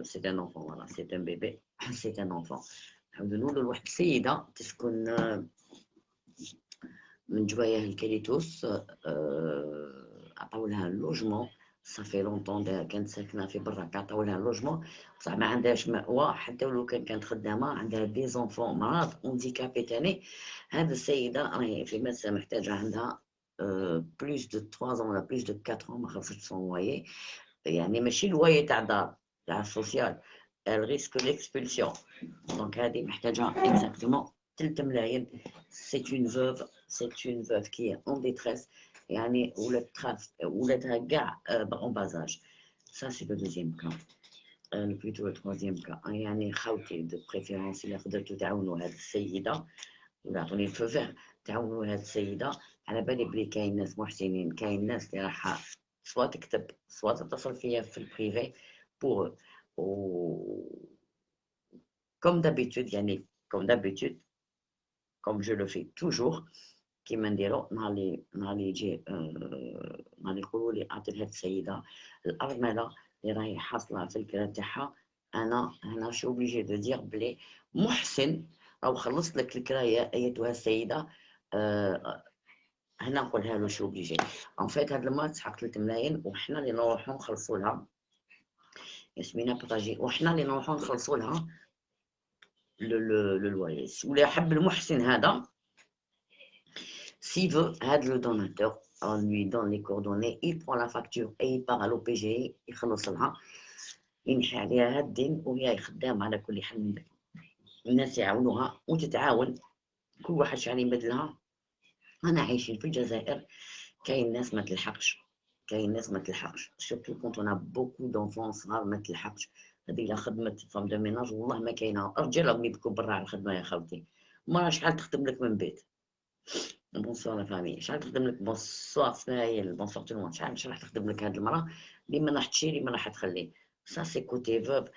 سي ان انفون فوالا سي ان بيبي سي ان انفون. نعاودو نقولوا لواحد السيدة تسكن من جوايه الكاليتوس. عطاولها اللوجمون صافي لونطون كانت ساكنه في برا عطاولها اللوجمون بصح ما عندهاش مأوى حتى ولو كانت خدامه. عندها دي زونفون مرض اونديكابي تاني. هذه السيده راهي في ماسه محتاجه عندها بلوس دو 3 ولا بلوس دو 4 ما خلصتش سون وايي. يعني ماشي الوايي تاع الدار تاع السوسيال الريسك ليكسبولسيون. دونك هذه محتاجه اكزاكتومون 3 ملايين. سي اون فوف كي اون ديتريس. يعني ولادها كاع اون بازاج. سا سي لو دوزيام كا بلوتو لو تروازيام كا. يعني خاوتي دو بريفيرونس الا قدرتو تعاونوا هذه السيده ولا عطوني الفوفير تعاونوا هذه السيده. على بالي بلي كاين ناس محسنين، كاين ناس اللي راح سوا تكتب سوا تتصل فيا في البريفي بور comme d'habitude. يعني comme d'habitude comme je le fais toujours كيما نديرو نهار اللي يجي نهار يقولوا لي اعطي لهاد السيده الارمله اللي راهي حاصله في الكرا تاعها انا هنا شو اوبليجي دو دير بلي محسن راهو خلصت لك الكرايه ايتها السيده. هنا نقولها له شو اوبليجي ان فيت هاد المرة تسحق 3 ملايين وحنا اللي نروحو نخلصوا لها ياسمينة بطاجي، وحنا اللي نروحو نخلصوا لها لو لوyer. ولا حب المحسن هذا s'il veut هاد لو دوناتور on lui donne les coordonnées, il prend la facture et il part à l'OPG يخلص لها ينحي عليها هاد الدين وهي خدامة على كل حال من بعد. الناس يعاونوها وتتعاون كل واحد شحال يبدلها. أنا عايشين في الجزائر كاين ناس ما تلحقش، كاين ناس ما تلحقش سورتو كونت اون بوكو دونفون صغار ما تلحقش. هذه إلا خدمت فام دو ميناج والله ما كاينه، رجال راهم يبكوا برا على الخدمه يا خالتي. مرا شحال تخدم لك من بيت. بونسوار لا فامي، شحال تخدم لك بونسوار سنايل بونسوار تو المون، شحال راح تخدم لك هاد المرا اللي ما راح تشيري ما راح تخلي. سا سي كوتي فوف.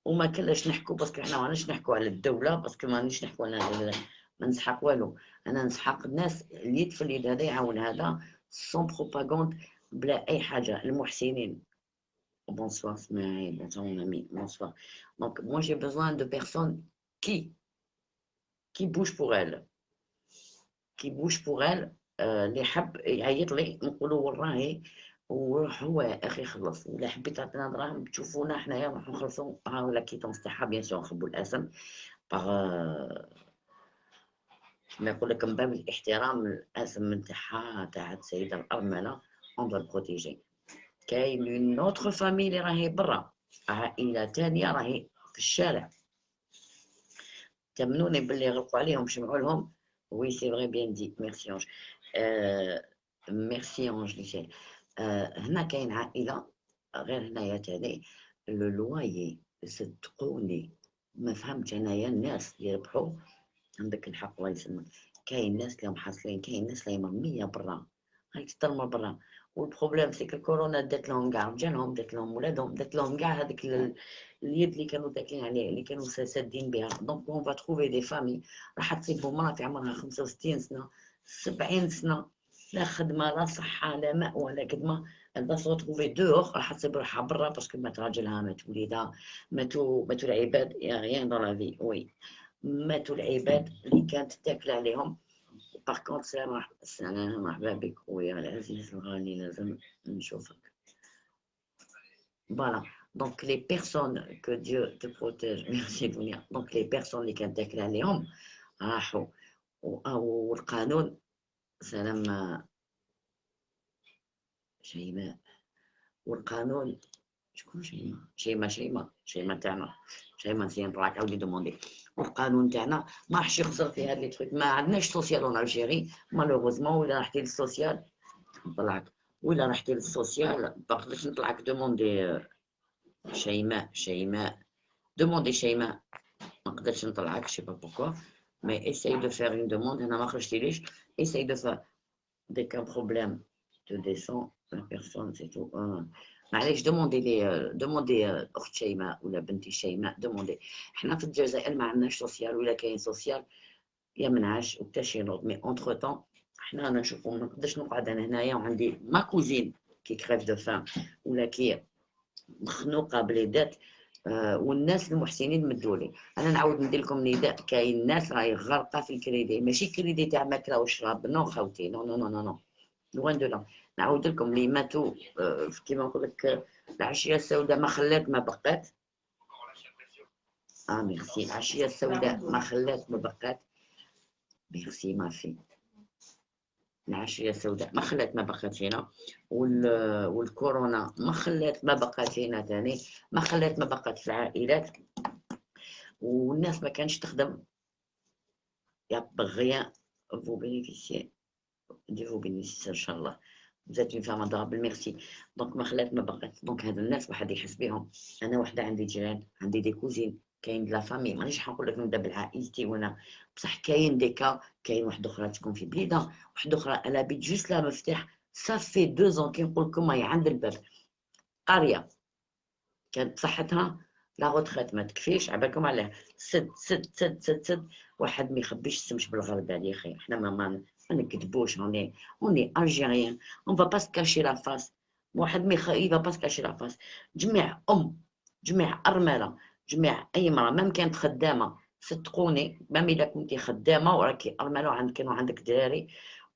وما كلاش نحكوا باسكو حنا ماناش نحكوا على الدوله، باسكو مانيش نحكوا على ما نسحق والو. انا نسحق الناس اليد في اليد، هذا يعاون هذا سون بروباغوند بلا اي حاجه. المحسنين bonsoir Smaïl, bonsoir mon ami, bonsoir. Donc moi j'ai besoin de personnes qui bougent pour elles, qui bougent pour elles. اللي حب يعيط لي نقولوا والله وروح هو يا اخي خلص، ولا حبيت تعطينا دراهم تشوفونا حنايا نروحو نخلصوا ولا كيتونس تاعها بيان سور نخبوا الاسم باغ كما نقول لك من باب الاحترام الاسم نتاعها تاع السيده الارمله اون دو بروتيجي. كاين اون اوتر فامي اللي راهي برا، عائله تانية راهي في الشارع تمنوني باللي غلقوا عليهم شمعوا لهم. وي سي فري بيان دي ميرسي انج. ميرسي انج ليشيل. هنا كاين عائله غير هنايا تاني لو لوايي صدقوني ما فهمتش انايا الناس يربحوا. عندك الحق الله يسلمك. كاين ناس اللي محصلين، كاين ناس اللي مرميه برا، هاي تسترمى برا. والبروبليم سيك الكورونا دات لهم كاع رجالهم، دات لهم ولادهم، دات لهم كاع هذيك اليد اللي كانوا داكين عليه اللي كانوا سادين بها. دونك اون فا تروفي دي فامي راح تصيبهم مرا في عمرها 65 سنه 70 سنه، لا خدمه لا صحه لا ماء ولا خدمه. elle se retrouver dehors راح تصيب روحها برا باسكو مات راجلها مات وليدها ماتوا العباد. يا غيان دون لا في وي ماتوا العباد اللي كانت تاكل عليهم. باغ كونت السلام مرحبا بك خويا العزيز الغالي لازم نشوفك. فوالا دونك لي بيرسون كو ديو te protège ميرسي دنيا. دونك لي بيرسون اللي كانت تاكل عليهم راحوا والقانون. سلام شيماء. والقانون شكون شيماء تاعنا شيماء نسيان طلعت عاودي دوموندي. والقانون تاعنا ما راحش يخسر في هاد لي تروك. ما عندناش سوسيال اون الجيري مالوغوزمون. ولا رحتي للسوسيال نطلعك، ولا رحتي للسوسيال باغيش نطلعك دوموندي شيماء دوموندي شيماء ما نقدرش نطلعك شي با بوكوا مي اساي دو فير اون دوموند. هنا ما خرجتيليش اساي دو فير دي كان بروبليم تو ديسون لا بيرسون سي تو. معليش دوموندي اخت شيماء ولا بنتي شيماء دوموندي. حنا في الجزائر ما عندناش سوسيال، ولا كاين سوسيال يا منعاش وتا شي نوض. مي اونتر طون حنا انا نشوفو ما نقدرش نقعد انا هنايا وعندي ما كوزين كي كريف دو فان ولا كي مخنوقه بليدات. والناس المحسنين مدولي. انا نعاود ندير لكم نداء. كاين ناس راهي غارقه في الكريدي، ماشي كريدي تاع ماكله وشراب، نو خوتي نو نو نو نو لوان دو لا. نعاود لكم اللي ماتوا كيما نقول لك العشيه السوداء ما خلات ما بقات. ميرسي. العشيه السوداء ما خلات ما بقات. ميرسي ما في. العشيه السوداء ما خلات ما بقات فينا. والكورونا ما خلات ما بقات فينا ثاني، ما خلات ما بقات في العائلات. والناس ما كانش تخدم. يا بغيا فو بينيفيسيي دي فو بينيفيسيي ان شاء الله. بزاف اون فام ادورابل ميرسي. دونك ما خلات ما بقات. دونك هاد الناس واحد يحس بهم. انا وحده عندي جيران، عندي دي كوزين، كاين لا فامي. مانيش حنقول لك نبدا بالعائلتي وانا بصح كاين دي كا. كاين واحده اخرى تكون في بليده، واحده اخرى الا بيت جوست لا مفتاح صافي 2 زون كي نقول لكم هي عند الباب. قريه كانت صحتها لا غوتخيت ما تكفيش عبالكم علاه سد واحد ما يخبيش السمش بالغربه يا اخي. حنا ما نكذبوش. اوني الجيريان اون فا با سكاشي لا فاس. واحد ما يفا با سكاشي لا فاس. جميع ارمله جميع أي مرة مام كانت خدامة صدقوني، مام إلا كنتي خدامة وراكي أرملة كانوا عندك دراري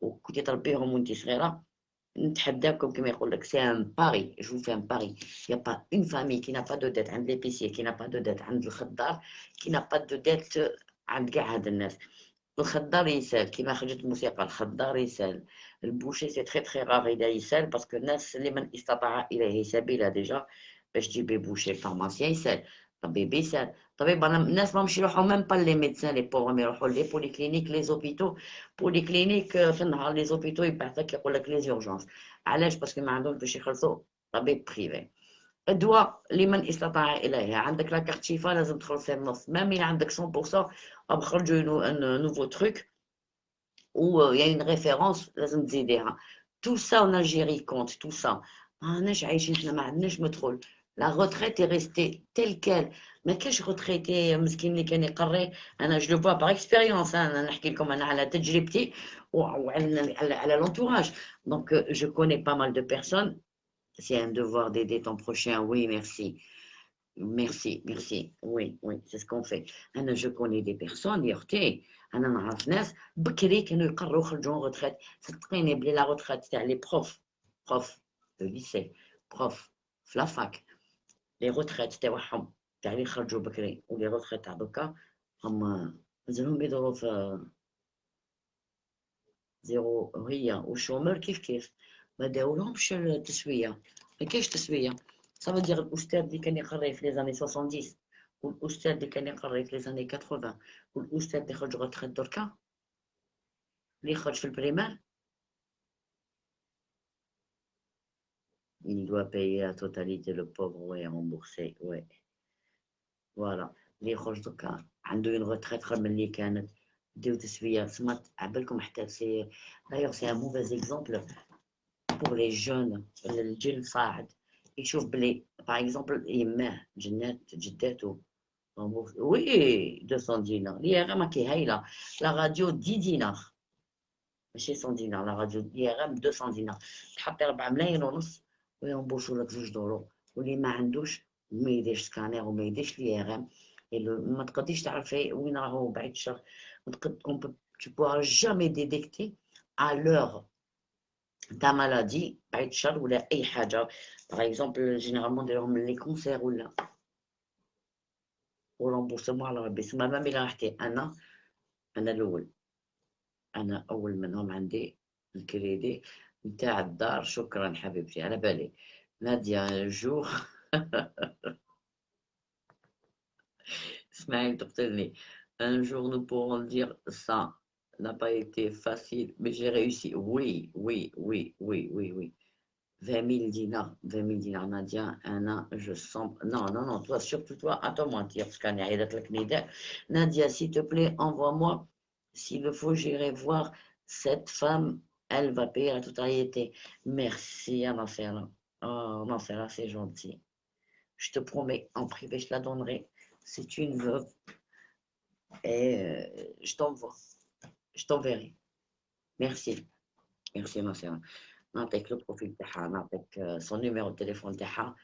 وكنتي تربيهم وانتي صغيرة، نتحداكم كما يقول لك سي ان باري، جو في ان باري، يا با اون فامي كي نا با دو ديت عند ليبيسي، كي نا با دو ديت عند الخضار، كي نا با دو ديت عند كاع هاد الناس. الخضار يسال كيما خرجت الموسيقى، الخضار يسال، البوشي سي تري تري غاف إذا يسال، باسكو الناس اللي من استطاع إليه سبيلا ديجا باش تجيبي بوشي فارماسيان يسال، طبيب يسال، طبيب الناس ماهمش يروحوا ميم با لي ميدسان لي بوغ، يروحوا لي بولي كلينيك لي زوبيتو، بولي كلينيك في النهار لي زوبيتو يبعثك يقول لك لي زورجونس، علاش؟ باسكو ما عندهمش باش يخلصوا طبيب بريفي. الدواء لمن استطاع إليه، عندك لا كارت شيفا لازم تخلصي النص، مام إلا عندك 100% راهم خرجوا نوفو تروك ou il y a une référence لازم تزيديها. tout ça en Algérie compte, tout ça. ما عندناش عايشين حنا، ما عندناش مدخول. la retraite est restée telle quelle. ما كاش retraité مسكين اللي كان يقري. انا جو لو فوا باغ اكسبيريونس، انا نحكي لكم انا على تجربتي وعلى l'entourage. donc je connais pas mal de personnes. c'est un devoir d'aider ton prochain, oui merci. Merci, merci. Oui, oui, c'est ce qu'on fait. أنا je connais des personnes يا أختي، أنا نعرف ناس بكري كانوا يقرروا يخرجوا روتريت، صدقيني بلي لا روتريت تاع لي بروف دو ليسي، بروف في لافاك، لي روتريت تاعهم تاع اللي يخرجوا بكري ولي روتريت تاع دوكا هم مازالهم يدوروا في زيرو هي، والشومور كيف ما داولهمش التسوية، ما كاينش تسوية. صافا دير الأستاذ اللي كان يقري في لي زاني 70 والأستاذ اللي كان يقري في لي زاني 80 والأستاذ اللي خرج غتخد دركا اللي خرج في البريمير il doit payer la totalité le pauvre, ouais, remboursé, ouais. فوالا اللي يخرج دركا عنده اون روتريت خير من اللي كانت. ديو تسوية سمعت عبالكم حتى سي دايوغ سي ان موفيز اكزومبل بور لي جون، الجيل الصاعد يشوف بلي باغ اكزومبل يماه جنات جداتو وي 200 دينار، اللي غير ماكي هايله لا راديو 10 دينار ماشي 100 دينار، لا راديو اللي غير 200 دينار تحطي 4 ملايين ونص وينبوشوا لك 2 دورو، واللي ما عندوش ما يديرش سكانير وما يديرش لي غام، ما تقدريش تعرفي وين راهو بعد الشر، tu pourras jamais détecter à l'heure ta maladie بعد الشر ولا اي حاجه. باغ اكزومبل جينيرالمون ديرهم لي كونسير ولا ورامبورسمون على ربي. سما مام الا رحتي انا الاول، انا اول منهم عندي الكريدي نتاع الدار. شكرا حبيبتي على بالي نادية جور اسمعي تقتلني. un jour nous pourrons dire ça n'a pas été facile mais j'ai réussi. oui oui oui oui oui oui 20 000 dinars, 20 000 dinars Nadia, Anna, je sens... Non, non, non, toi, surtout toi, attends mentir, parce qu'Anna, Nadia, s'il te plaît, envoie-moi, s'il le faut, j'irai voir cette femme, elle va payer la totalité. Merci, Anna Ferla. Oh, Anna Ferla, c'est gentil. Je te promets, en privé, je la donnerai. C'est une veuve. Et je t'envoie. Je t'enverrai. Merci. Merci, Anna Ferla. نعطيك لو بروفيل تاعها، نعطيك سون نيميرو التليفون تاعها.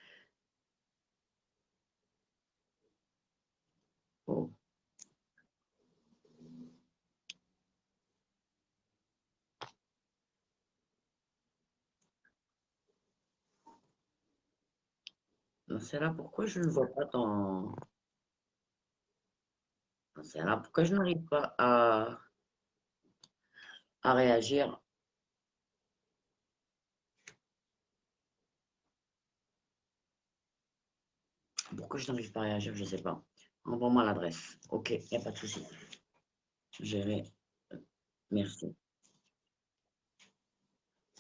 C'est là pourquoi je ne vois pas ton... C'est là pourquoi je n'arrive pas à réagir. Pourquoi je n'arrive pas à réagir, je ne sais pas. Envoie-moi l'adresse. Ok, il n'y a pas de souci. Gérer. Merci.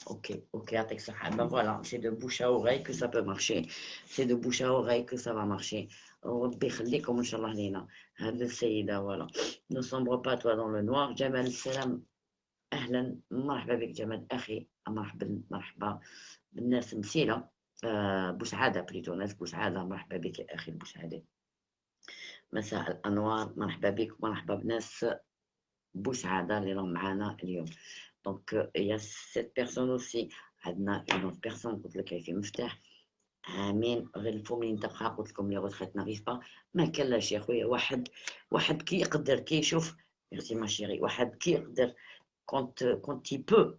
Ok, ok, avec ça. Ben voilà, c'est de bouche à oreille que ça peut marcher. C'est de bouche à oreille que ça va marcher. ربي يخليكم ان شاء الله علينا. هذه السيدة voilà. Ne sombre pas toi dans le noir. جمال السلام. اهلا مرحبا بك جمال اخي. مرحبا بالناس مسيلة. بوسعادة بليتو، ناس بوسعادة. مرحبا بك يا اخي بوسعادة. مساء الانوار، مرحبا بك ومرحبا بناس بوسعادة اللي راهم معانا اليوم. دونك يا سيت بيرسون اوسي. عندنا اون اوت بيرسون قلت لك في مفتاح عامين غير الفم اللي نتبقى قلت لكم لي غوتخيت ناريف با ما كلاش يا خويا. واحد كي يقدر كي يشوف ميرسي ما شيري، واحد كي يقدر كونت تي بو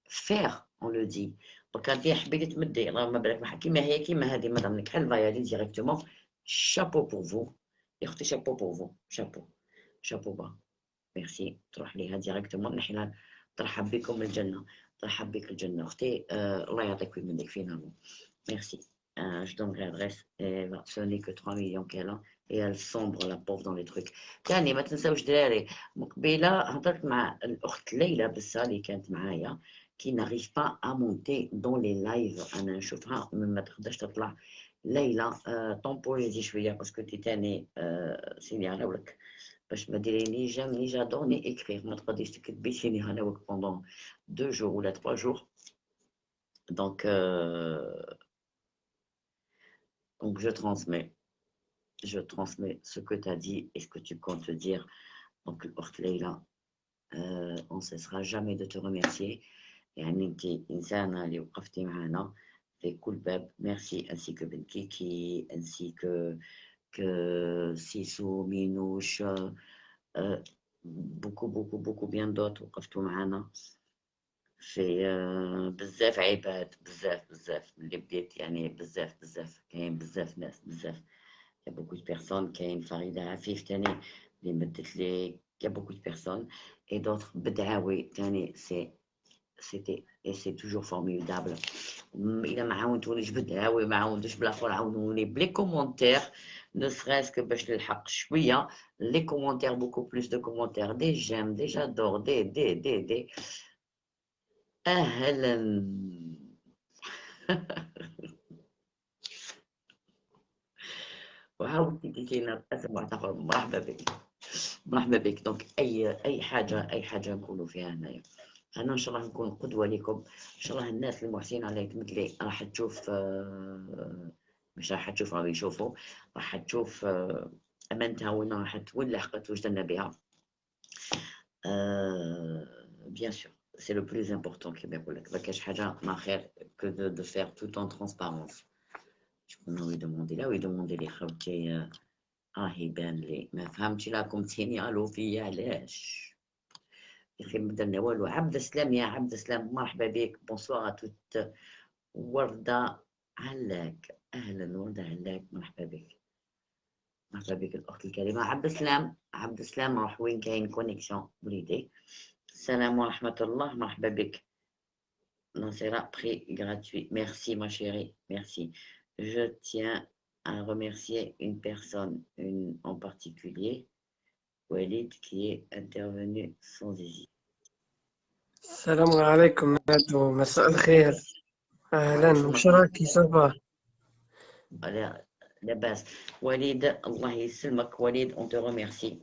فيغ اون لو دي. دوكا انت حبيتي تمدي الله ما بالك كيما هي كيما هذه مدام نكحل فايالي ديريكتومون. شابو بور فو يا اختي، شابو بور فو، شابو با ميرسي. تروح ليها ديريكتومون نحيلها ترحب بكم الجنه، ترحب بك الجنه اختي. الله يعطيك ويمنك فينا. Merci. Je donnerai l'adresse. Ce n'est que 3 millions qu'elle a. Et elle sombre la pauvre dans les trucs. تاني ما تنساوش دراري، مقبله هضرت مع الاخت ليلى بسا اللي كانت معايا كي ناريف با ا مونتي دون لي لايف. انا نشوفها ما تقدرش تطلع. ليلى طومبوريزي شويه باسكو انت تاني سينيالا لك باش ما ديريني جامني جادوني اكريغ. ما تقدريش تكتبي سينيالا لك بوندون 2 jours ولا 3 jours. Donc je transmets ce que tu as dit et ce que tu comptes dire. Donc Leïla, on ne cessera jamais de te remercier. يعني انت انسانه اللي وقفتي معنا في كل باب. ميرسي ainsi que Benkiki ainsi que Sissou Minouche beaucoup bien d'autres وقفتوا معنا في بزاف عباد بزاف اللي بديت يعني بزاف كاين بزاف ناس بزاف. يا بوكو دو بيرسون. كاين فريدة عفيف تاني اللي مدت لي. يا بوكو دو بيرسون اي دوطخ بدعاوي تاني. سيتي اي سي توجور فورميدابل. الا ما عاونتونيش بدعاوي ما عاونتوش بالاخر عاونوني بلي كومونتير ne serait-ce que باش نلحق شويه لي كومونتير. بوكو بلوس دو كومونتير، دي جيم، دي جادور، دي أهلا. وعاودتي ديتينا اسم واحد اخر. مرحبا بك. دونك اي حاجه نكونوا فيها هنايا. انا ان شاء الله نكون قدوه لكم. ان شاء الله الناس المحسنين على مثلي راح تشوف مش راح تشوف راهو يشوفوا. راح تشوف امانتها وين راح تولي حقت وجدنا بها. بيان سور c'est le plus important كيما يقول لك. ما كاش حاجه ما خير que de faire tout en transparence. شكون هو يدوموندي لا ويدوموندي لي خوتي يبان لي ما فهمتش لكم تينيالو فيا علاش يا اخي ما درنا والو. عبد السلام يا عبد السلام مرحبا بك. بونسوار توت. ورده علاك اهلا ورده علاك مرحبا بك الاخت الكريمه. عبد السلام روح وين كاين كونيكسيون وليدي. السلام ورحمة الله. مرحبا بك. Lancera prix gratuit. Merci ma chérie, merci. Je tiens à remercier une personne en particulier, Walid, qui est intervenu sans hésiter. السلام عليكم نادو، مساء الخير. اهلا، واش راكي صباح؟ لاباس. وليد الله يسلمك. وليد on te remercie.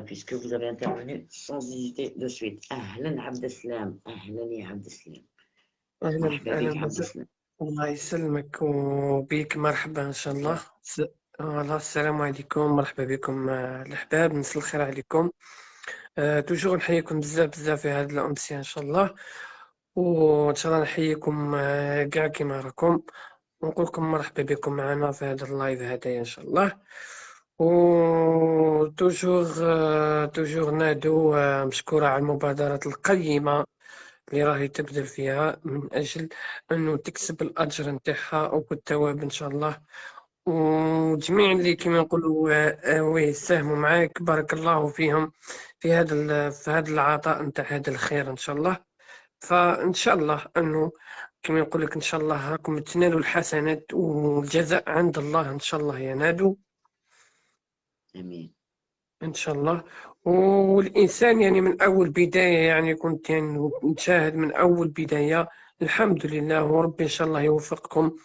Puisque vous avez intervenu sans hésiter de suite. أهلا عبد السلام. أهلا يا عبد السلام. مرحبا بك عبد السلام. الله يسلمك وبيك. مرحبا إن شاء الله. السلام عليكم. مرحبا بكم الأحباب. مساء الخير عليكم. توجور نحييكم بزاف في هذه الأمسية إن شاء الله. وإن شاء الله نحييكم كاع كيما راكم ونقول لكم مرحبا بكم معنا في هذا اللايف هذايا إن شاء الله. و توجور نادو مشكورة على المبادرات القيمة اللي راهي تبذل فيها من أجل أنه تكسب الأجر نتاعها والثواب إن شاء الله. وجميع اللي كما نقولوا يساهموا معاك بارك الله فيهم في هذا العطاء نتاع هذا الخير إن شاء الله. فإن شاء الله أنه كما يقول لك إن شاء الله راكم تنالوا الحسنات والجزاء عند الله إن شاء الله يا نادو. امين ان شاء الله. والانسان يعني من اول بدايه يعني كنت يعني نشاهد من اول بدايه. الحمد لله. وربي ان شاء الله يوفقكم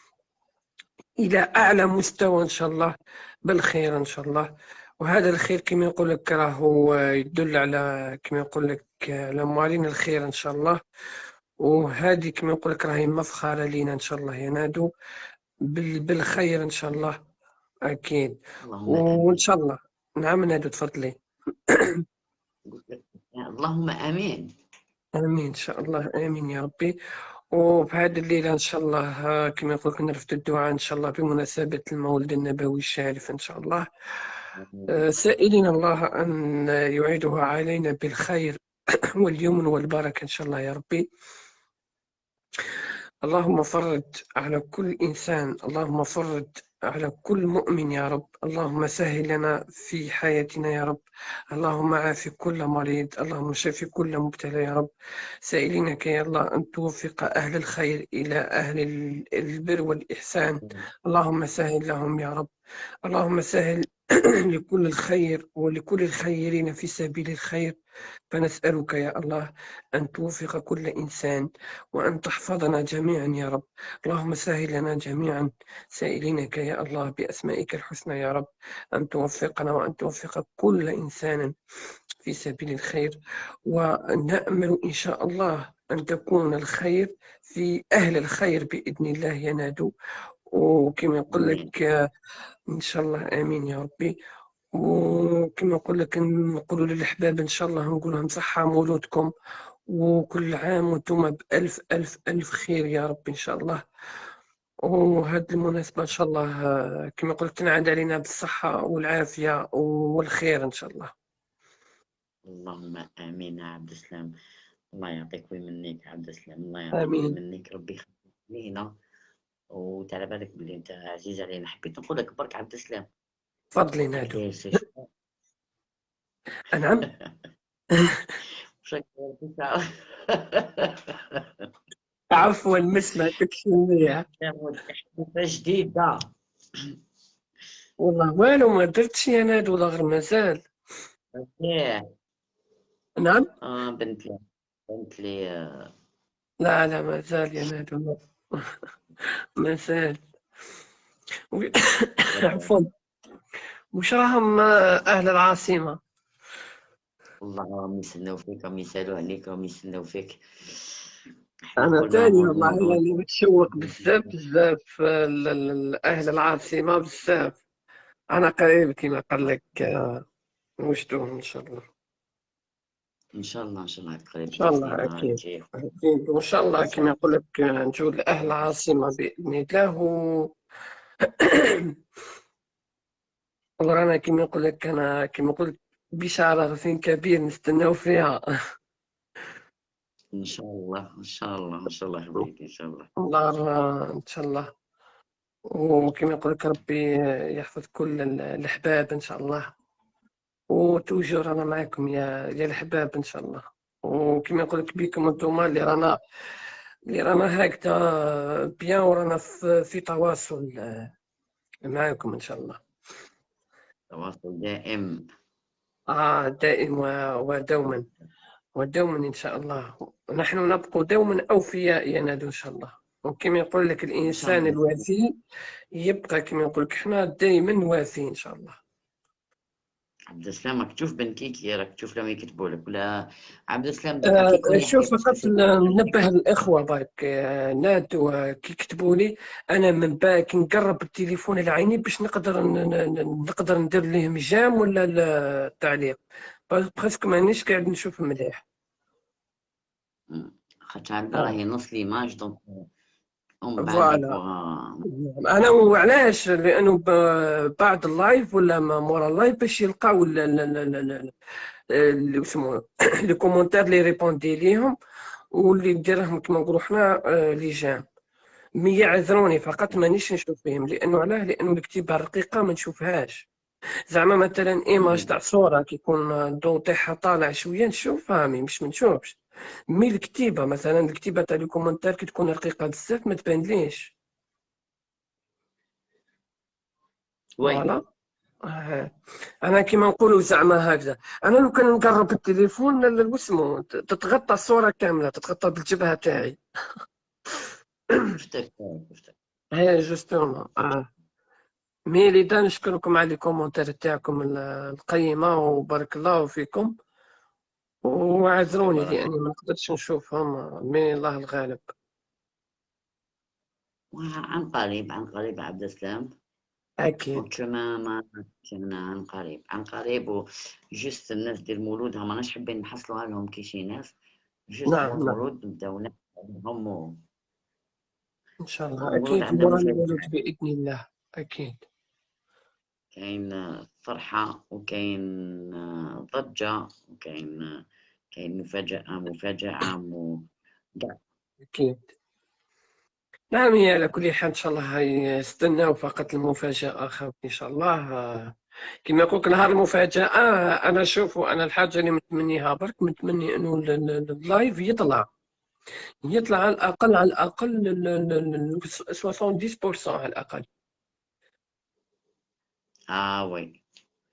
الى اعلى مستوى ان شاء الله بالخير ان شاء الله. وهذا الخير كما يقول لك راهو يدل على كما يقول لك على موالين الخير ان شاء الله. وهذه كما يقول لك راهي مفخره لينا ان شاء الله يا نادو بالخير ان شاء الله اكيد. وان شاء الله. نعم نادو تفضلي. اللهم امين. امين ان شاء الله. امين يا ربي. وفي هذه الليلة إن شاء الله كما يقول لك نرفد الدعاء إن شاء الله بمناسبة المولد النبوي الشريف إن شاء الله، سائلين الله أن يعيدها علينا بالخير واليمن والبركة إن شاء الله يا ربي. اللهم فرج على كل إنسان، اللهم فرج على كل مؤمن يا رب، اللهم سهل لنا في حياتنا يا رب، اللهم عافي كل مريض، اللهم شفي كل مبتلى يا رب. سائلينك يا الله أن توفق أهل الخير إلى أهل البر والإحسان، اللهم سهل لهم يا رب، اللهم سهل لكل الخير ولكل الخيرين في سبيل الخير. فنسألك يا الله أن توفق كل إنسان وأن تحفظنا جميعا يا رب، اللهم سهل لنا جميعا، سائلينك يا الله بأسمائك الحسنى يا رب أن توفقنا وأن توفق كل إنسان في سبيل الخير. ونأمل إن شاء الله أن تكون الخير في أهل الخير بإذن الله ينادوا، وكما يقول لك إن شاء الله آمين يا ربي. وكما نقول لك نقولوا للأحباب إن شاء الله نقول لهم صحة مولودكم، وكل عام وانتم بألف ألف ألف خير يا رب إن شاء الله. وهذه المناسبة إن شاء الله كما قلت تنعاد علينا بالصحة والعافية والخير إن شاء الله. اللهم آمين يا عبد السلام، الله يعطيك ويمنيك يا عبد السلام، الله يعطيك آمين. ويمنيك، ربي يخليك لينا وتعالى بالك باللي انت عزيز علينا. حبيت نقول لك برك عبد السلام، تفضلي نادو. داير سي شو؟ نعم. واش راك داير في شعر؟ عفوا ما سمعتكش منيح حديثة جديدة. والله والو ما درتش يا نادو ولا غير مازال. ايه نعم. بنت لي لا لا مازال يا نادو مازال. عفوا. وش راهم أهل العاصمة؟ والله راهم يستناو فيك، راهم يسالوا عليك، راهم يستناو فيك. أنا تاني والله يعني متشوق بزاف بزاف أهل العاصمة بزاف. أنا قريب كما قال لك نوجدوهم إن شاء الله. ان شاء الله ان شاء الله قريب إن شاء الله أكيد أكيد، وإن شاء الله كما يقول لك نجود لأهل العاصمة بإذن الله. ورانا كما يقول لك أنا كما قلت بشارة غفين كبير نستناو فيها. ان شاء الله ان شاء الله ان شاء الله حبيبي ان شاء الله الله إن شاء الله. وكما يقول لك ربي يحفظ كل الأحباب إن شاء الله، وتوجو رانا معكم يا الأحباب إن شاء الله. وكما يقول لك بكم أنتم اللي رانا هكذا بيان، ورانا في تواصل معكم إن شاء الله، تواصل دائم دائم ودوما ودوما إن شاء الله. نحن نبقى دوما أوفياء يا نادو إن شاء الله. وكما يقول لك الإنسان الوفي يبقى كما يقول لك إحنا دائما وافي إن شاء الله. عبد السلام راك تشوف بن كيكي، راك تشوف لهم يكتبوا لك ولا عبد السلام؟ شوف فقط ننبه الإخوة باك نادو كي يكتبوا لي أنا من باك نقرب التليفون لعيني باش نقدر ندير لهم جام ولا التعليق، باسكو مانيش قاعد نشوف مليح. خاطر هكذا راهي نص ليماج دونك فوالا. انا وعلاش لانه بعد اللايف ولا مورا اللايف باش يلقاو اللي يسموه لي كومونتير اللي ريبوندي ليهم واللي نديرهم كما نقولوا حنا لي جام. مي يعذروني فقط مانيش نشوف فيهم، لانه علاه لانه الكتيبه الرقيقه ما نشوفهاش. زعما مثلا ايماج تاع صوره كيكون الضوء تاعها طالع شويه نشوفها، مش ما نشوفش. مي الكتيبه مثلا الكتيبه تاع لي كومونتير كي تكون رقيقه بزاف ما تبانليش. فوالا. انا كيما نقولوا زعما هكذا، انا لو كان نقرب التليفون واسمو تتغطى الصوره كامله، تتغطى بالجبهه تاعي. شفتك هي جوستومون. مي لذا نشكركم على لي كومونتير تاعكم القيمه وبارك الله فيكم، وعذروني لاني ما نقدرش نشوفهم، مي الله الغالب. عن قريب عن قريب عبد السلام اكيد كما كنا عن قريب وجست الناس ديال مولودها ماناش حابين نحصلوها لهم كي شي ناس جست نعم المولود نبداو نعلمهم ان شاء الله المولود اكيد عندنا مورا المولود مفاجآت، باذن الله اكيد. كاين فرحة وكاين ضجة وكاين مفاجأة كاع. اكيد نعم، هي على كل حال ان شاء الله يستناو فقط المفاجاه اخوتي ان شاء الله. كما قلت نهار المفاجاه انا شوف، انا الحاجه اللي متمنيها برك، متمني انه اللايف يطلع على الاقل 70% على الاقل. وي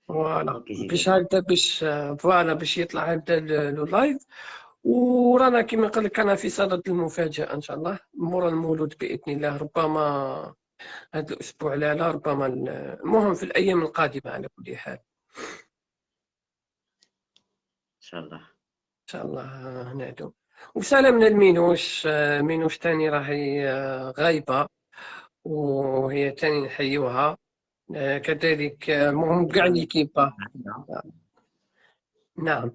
فوالا دونك يزيدوا باش هكذا، باش فوالا باش يطلع هكذا اللايف. ورانا كما قال لك انا في صدد المفاجاه ان شاء الله مورا المولود باذن الله، ربما هذا الاسبوع، لا ربما المهم في الايام القادمه على كل حال ان شاء الله. ان شاء الله نعدو. وسلامنا المينوش، مينوش تاني راهي غايبه، وهي تاني نحيوها. كذلك المهم كاع ليكيبا. نعم.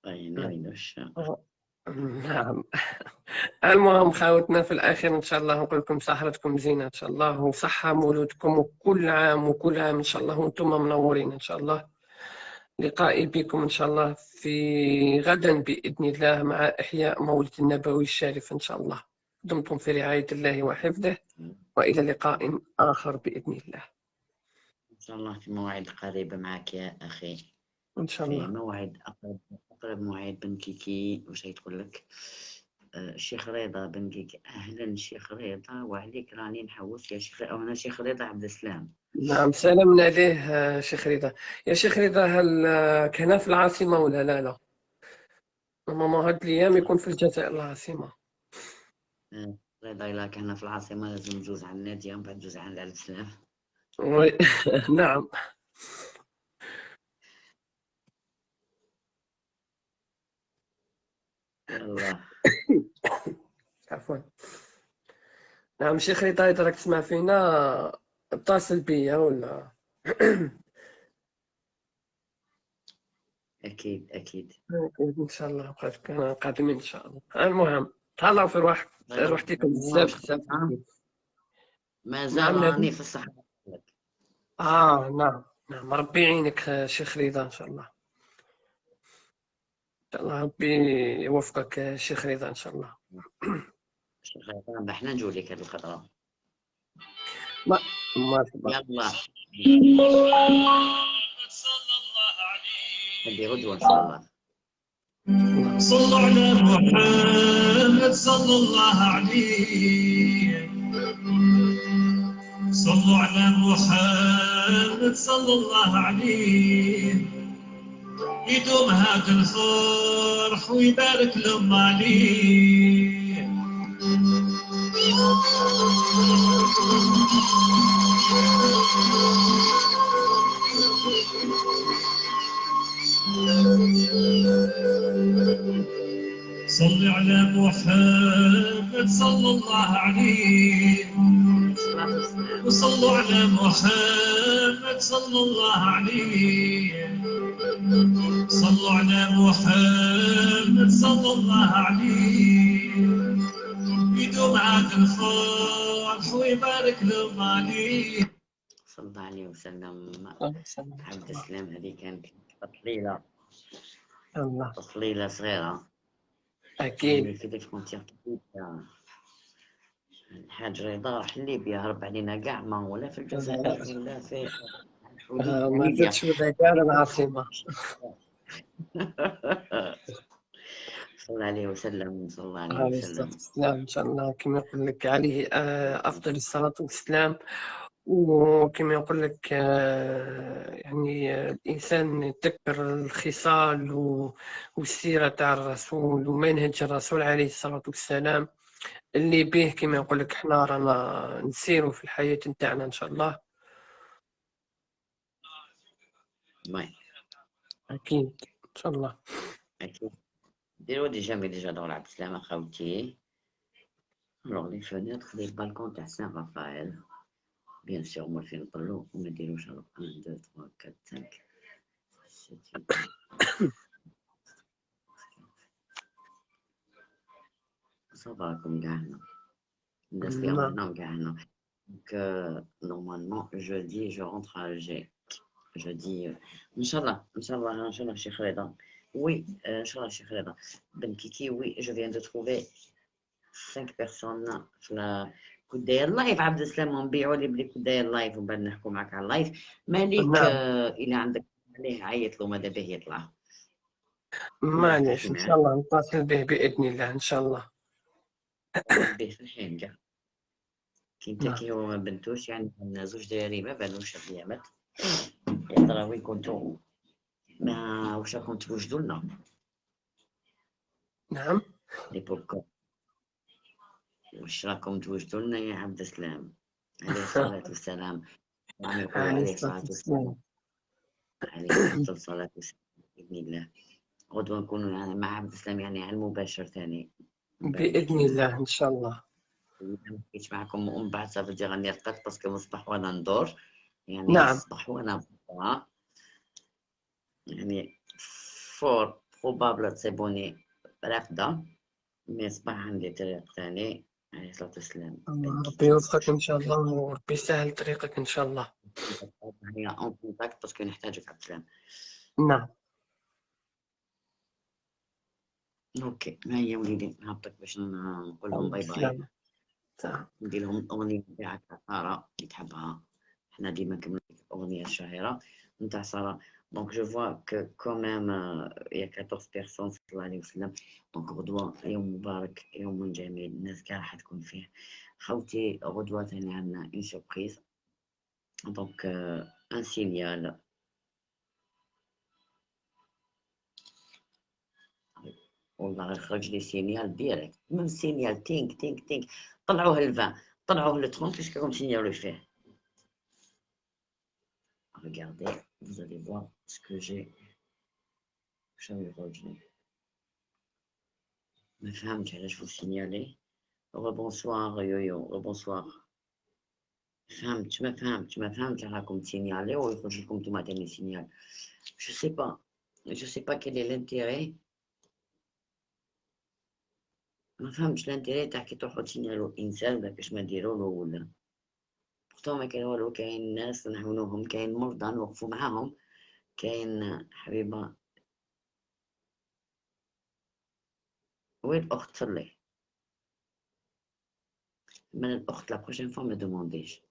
نعيدوش. نعم. المهم خاوتنا في الأخير إن شاء الله نقول لكم سهرتكم زينة إن شاء الله، وصحة مولودكم، وكل عام وكل عام إن شاء الله وأنتم منورين إن شاء الله. لقائي بكم إن شاء الله في غدا بإذن الله مع إحياء مولد النبوي الشريف إن شاء الله. دمتم في رعاية الله وحفظه، وإلى لقاء آخر بإذن الله. ان شاء الله في موعد قريب معك يا اخي، إن شاء في الله. موعد اقرب موعد. بن كيكي واش يقول لك الشيخ رضا بن كيكي. اهلا الشيخ رضا، وعليك راني نحوس يا شيخ، او انا شيخ رضا عبد السلام. نعم سلامنا عليه شيخ رضا. يا شيخ رضا، هل كان في العاصمة ولا لا؟ لا، ماما هاد الأيام يكون في الجزائر العاصمة. رضا الا كان في العاصمه لازم نجوز على النادي ومن بعد نجوز على عبد السلام. وي. نعم. يلا عفوا. نعم شيخ رضا، إذا راك تسمع فينا اتصل بيا ولا. اكيد اكيد. إن شاء الله بقيت أنا قادمين إن شاء الله. المهم تهلاو في روحتكم بزاف بزاف. مازال نعم راني نبي. في الصحراء. نعم نعم، ربي يعينك شيخ رضا إن شاء الله. إن شاء الله ربي يوفقك شيخ رضا إن شاء الله. شيخ رضا احنا نجوا لك هذه الخطره. مرحبا. يلا هذه غدوه ان شاء الله. صلوا على محمد صلى الله عليه، صلوا على محمد صلى الله عليه، يدوم هذا الفرح ويبارك لهم عليه. صل على محمد صلى الله عليه، وصلوا على محمد صلى الله عليه، صلوا على محمد صلى الله عليه، يدوم عاد الفرح ويبارك لهم عليه. صلى الله عليه وسلم. عبد السلام هذه كانت تطليلة صغيرة أكيد. يعني كيفاش كنت الحاج رضا راح ليبيا، هرب علينا كاع، ما ولا في الجزائر ولا في الحدود ما الليبيا. زدتش ولا كاع العاصمة. صلى الله عليه وسلم. صلى الله عليه عليه الصلاة وسلم. والسلام إن شاء الله. كما يقول لك عليه أفضل الصلاة والسلام. وكما يقول لك يعني الإنسان يتذكر الخصال والسيرة تاع الرسول ومنهج الرسول عليه الصلاة والسلام، اللي به كما يقول لك احنا رانا نسيروا في الحياة نتاعنا إن شاء الله. أكيد إن شاء الله. أكيد. ديروا ديجا دور عبد السلام أخوتي. Alors les fenêtres des balcons تاع سان رافائيل بيان سور موالفين نطلو وما نديروش 1 2 3 4 5 6 صافاكم كاع هنا الناس اللي راهم هنا وكاع هنا. دونك نورمالمون جودي جو رونتر على الجي جودي ان شاء الله ان شاء الله ان شاء الله شيخ رضا. وي ان شاء الله شيخ رضا بن كيكي. وي جو فيان دو تروفي 5 بيرسون في كنت داير لايف عبد السلام ونبيعوا لي بلي كنت داير لايف ومن بعد نحكوا معاك على اللايف. مالك الى عندك عليه عيط له ماذا به يطلع. معليش ان شاء الله نتصل به باذن الله ان شاء الله. به في الحين كاع كي انت كي هو ما بنتوش يعني زوج دراري ما بانوش هاد الايامات. يا ترى وين كنتو ما واش راكم توجدوا لنا؟ نعم لي بوبكورن واش راكم توجدوا لنا يا عبد السلام عليه الصلاة والسلام. يعني يقول عليه الصلاة والسلام عليه أفضل الصلاة والسلام بإذن الله. غدوة نكونوا يعني مع عبد السلام يعني على المباشر ثاني باذن الله ان شاء الله. ما حكيتش معكم ومن بعد صافي دي غني رقدت باسكو مصباح وانا ندور يعني نعم. الصباح وانا يعني فور بروبابل تسيبوني راقدة مي صباح عندي طريق ثاني عليه الصلاة والسلام. ربي يوفقك ان شاء الله وربي يسهل طريقك ان شاء الله. هي اون كونتاكت باسكو نحتاجك عبد السلام. نعم اوكي هيا وليدي نهبطك باش نقول لهم باي باي. سلام. ندير لهم الاغنيه تاعك ساره اللي تحبها. حنا ديما كملنا الاغنيه الشهيره نتاع ساره. دونك جو فوا كو كوميم يا 14 بيرسون صلى الله عليه وسلم. دونك غدوه يوم مبارك يوم جميل الناس كاع راح تكون فيه. خوتي غدوه ثاني عندنا اون سوربريز. دونك ان سينيال والله خرج لي سينيال ديريكت من سينيال تينك تينك تينك. طلعوه الفان طلعوه ل 30 باش راكم سينيالو فيه. Regardez, vous allez voir ce que j'ai. Ma femme, je vous signaler. Rebonsoir, yo-yo, rebonsoir. Femme, tu m'as femme, tu as comme signaler ou il faut que je compte tout matin les signale. Je sais pas quel est l'intérêt. ما فهمتش الانتيري تاع كي تروحو تسينيالو انسان ولا كاش ما ديرولو ولا. بورتو ما كاين والو. كاين ناس نعاونوهم كاين مرضى نوقفو معاهم كاين حبيبه. وين الاخت صلي من الاخت لا بروشين فوا ما دومونديش.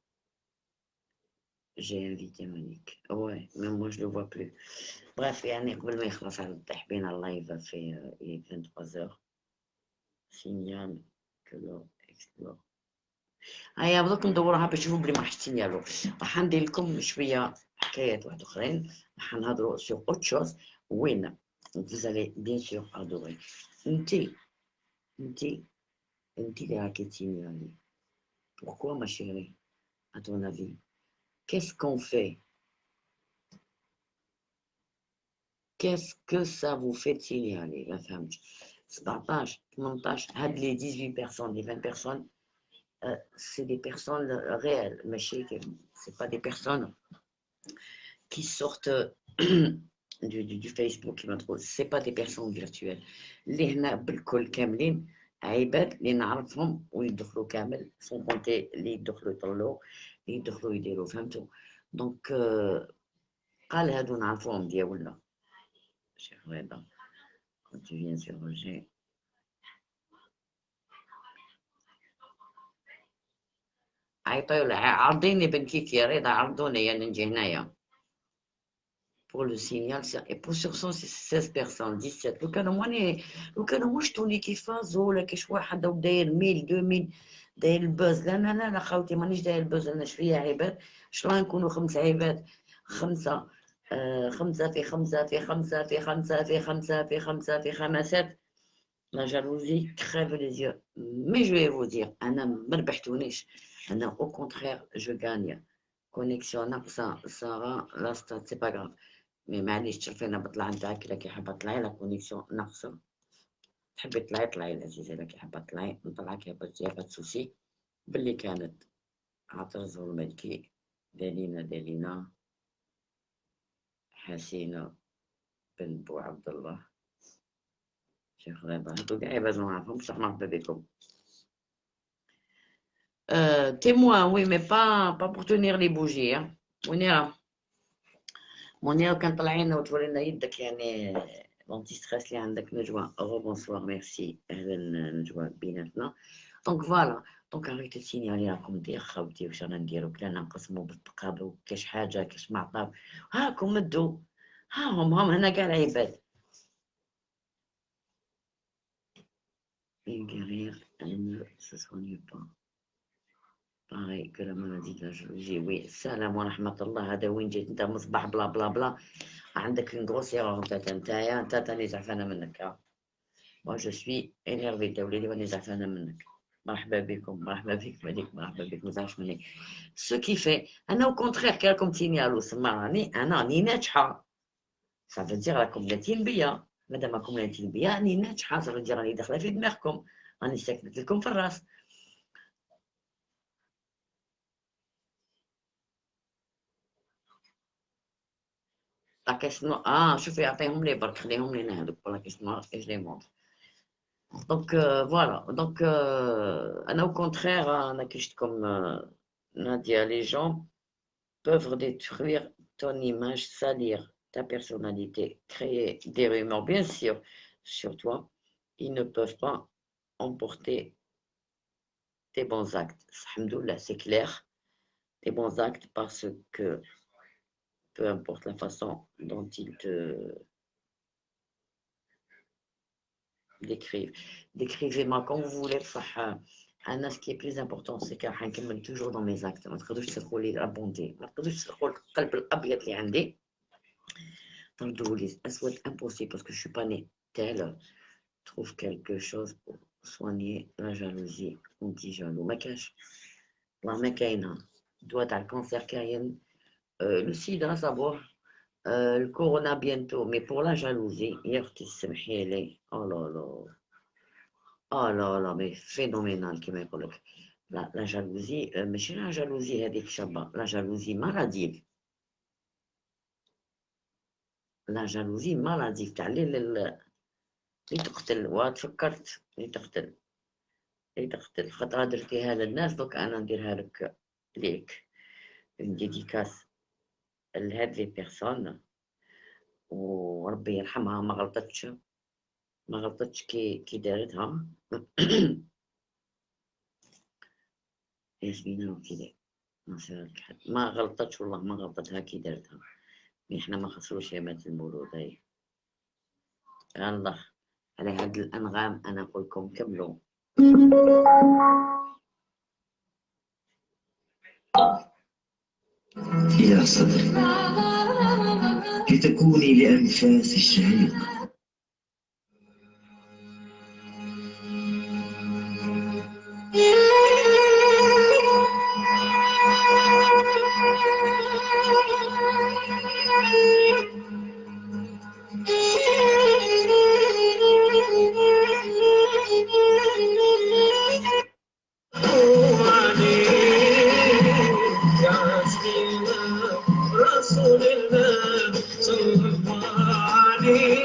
جي انفيتي مونيك ouais même moi je le vois plus. bref يعني قبل ما يخلص طيح بينا اللايف في 23h سينيال كلو اكسبلور. هيا دوك ندوروها باش نشوفو بلي ما راحش سينيالو. راح ندير لكم شويه حكايات واحد اخرين راح نهضروا سور اوت شوز وين vous allez bien sûr adorer. انتي اللي راكي تسينيالي. pourquoi ma chérie à ton avis qu'est-ce qu'on fait? Qu'est-ce que ça vous fait de signaler la femme? 17, 18, هاد les 18 personnes, les 20 personnes, c'est des personnes réelles, mais c'est pas des personnes qui sortent du Facebook, c'est pas des personnes virtuelles. اللي هنا بالكل كاملين عباد اللي نعرفهم ويدخلوا كامل سون كونتي اللي يدخلوا يطلعوا اللي يدخلوا يديروا فهمتوا. دونك قال هادو نعرفوهم دياولنا شيخ رضا. quand tu viens sur Roger عيطوا عرضيني بن كيكي يا رضا عرضوني انا نجي هنايا pour le signal et pour sur 16 personnes 17 لو كانوا مشتوني كيفازو ولا كاش واحد او داير 1000 2000 داير البوز. لا خاوتي مانيش داير البوز انا شويه عباد شلون نكونوا 5 عباد 5 5 في 5 في 5 في 5 في 5 في 5 في 5. La jalousie crève les yeux. Mais je vais vous dire, أنا ما ربحتونيش. أنا au contraire je gagne. connexion ناقصة سارة لا ستات سي با غراف. مي معليش تشوفي أنا بطلع نتاعك إلا كي حابة تطلعي لا كونيكسيون ناقصة. تحبي تطلعي طلعي العزيزة إلا كي حابة تطلعي نطلعك يا با سوسي. باللي كانت عطرز والملكي دالينا حسينة بن بو عبد الله شيخ رضا هادو كاع عباد ما نعرفهمش، مرحبا بكم. témoin oui mais pas pour tenir les bougies. منيرة منيرة كان طالعين وتولي لنا يدك يعني لونتي ستريس اللي عندك. نجوى بونسوار ميرسي، اهلا نجوى بيناتنا. دونك فوالا دونك عرفتي تسينيالي راكم دير خاوتي واش رانا نديرو، كلنا نقسمو بالتقابل، كاش حاجه كاش معطاب هاكم مدو، هم هنا كاع العباد. Une guerrière, elle ne se soigne pas. Pareil que la maladie de la jalousie. Oui, السلام ورحمة الله. هذا وين جيت انت مصباح بلا بلا بلا، عندك une grosse erreur نتايا، انت تاني زعفانة منك. moi je suis énervée تا وليدي راني زعفانة منك. مرحبا بكم، مرحبا بك مالك، مرحبا بك، ما تزعلش مني. ce qui fait انا au contraire كي راكم تينيالو سما انا راني ناجحة، ça veut dire راكم ناتين بيا، مادام راكم ناتين بيا راني ناجحة، ça veut dire راني داخلة في دماغكم، راني ساكنت لكم في الراس. لا كاس نوار شوفي عطيهم لي برك، خليهم لينا هذوك لا كاس نوار ايش لي مونط. دونك فوالا دونك انا au contraire انا كي شفتكم نادية les gens peuvent détruire ton image, salir ta personnalité, créer des rumeurs bien sûr sur toi, ils ne peuvent pas emporter tes bons actes. Alhamdoulilah, c'est clair, tes bons actes, parce que peu importe la façon dont ils te décrivez-moi comme vous voulez. أنا ce qui est plus important c'est que حنكمل toujours dans mes actes. ما تقدروش تسرقوا لي la bonté، ما تقدروش تسرقوا القلب الأبيض اللي عندي، تردوا لي أسود impossible parce que je suis pas née telle. trouve quelque chose pour soigner la jalousie anti-jaloux. ما كاش والله ما كاينة. دواء تاع الكانسير كاين، le sida صابوه، le corona bientôt، mais pour la jalousie يا أختي سمحي لي oh là là oh là là mais phénoménal كما يقولك. la jalousie ماشي la jalousie هذيك شابة، la jalousie maladie، la jalousie maladie تاع اللي تقتل. وتفكرت اللي تقتل خطرة درتيها للناس، دوك أنا نديرها لك ليك une dédicace لهاد لي بيرسون، وربي يرحمها ما غلطتش كي دارتها. ياسمينة وكذا ما غلطتش والله، ما غلطتها كي دارتها، احنا ما خسروش يامات المولود. هاي الله على هاد الأنغام أنا نقول لكم كملوا. يا صدري لتكوني لأنفاس الشهيق، رسول الله صلى الله عليه.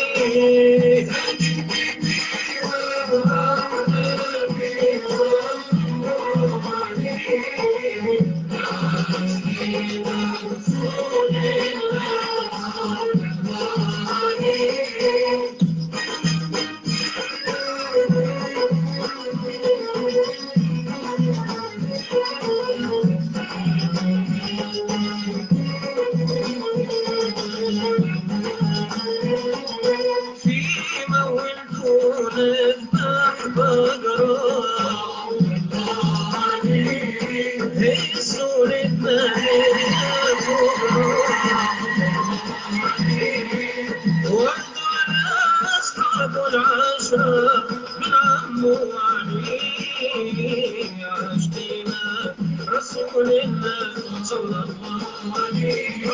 رسول الله صلى الله عليه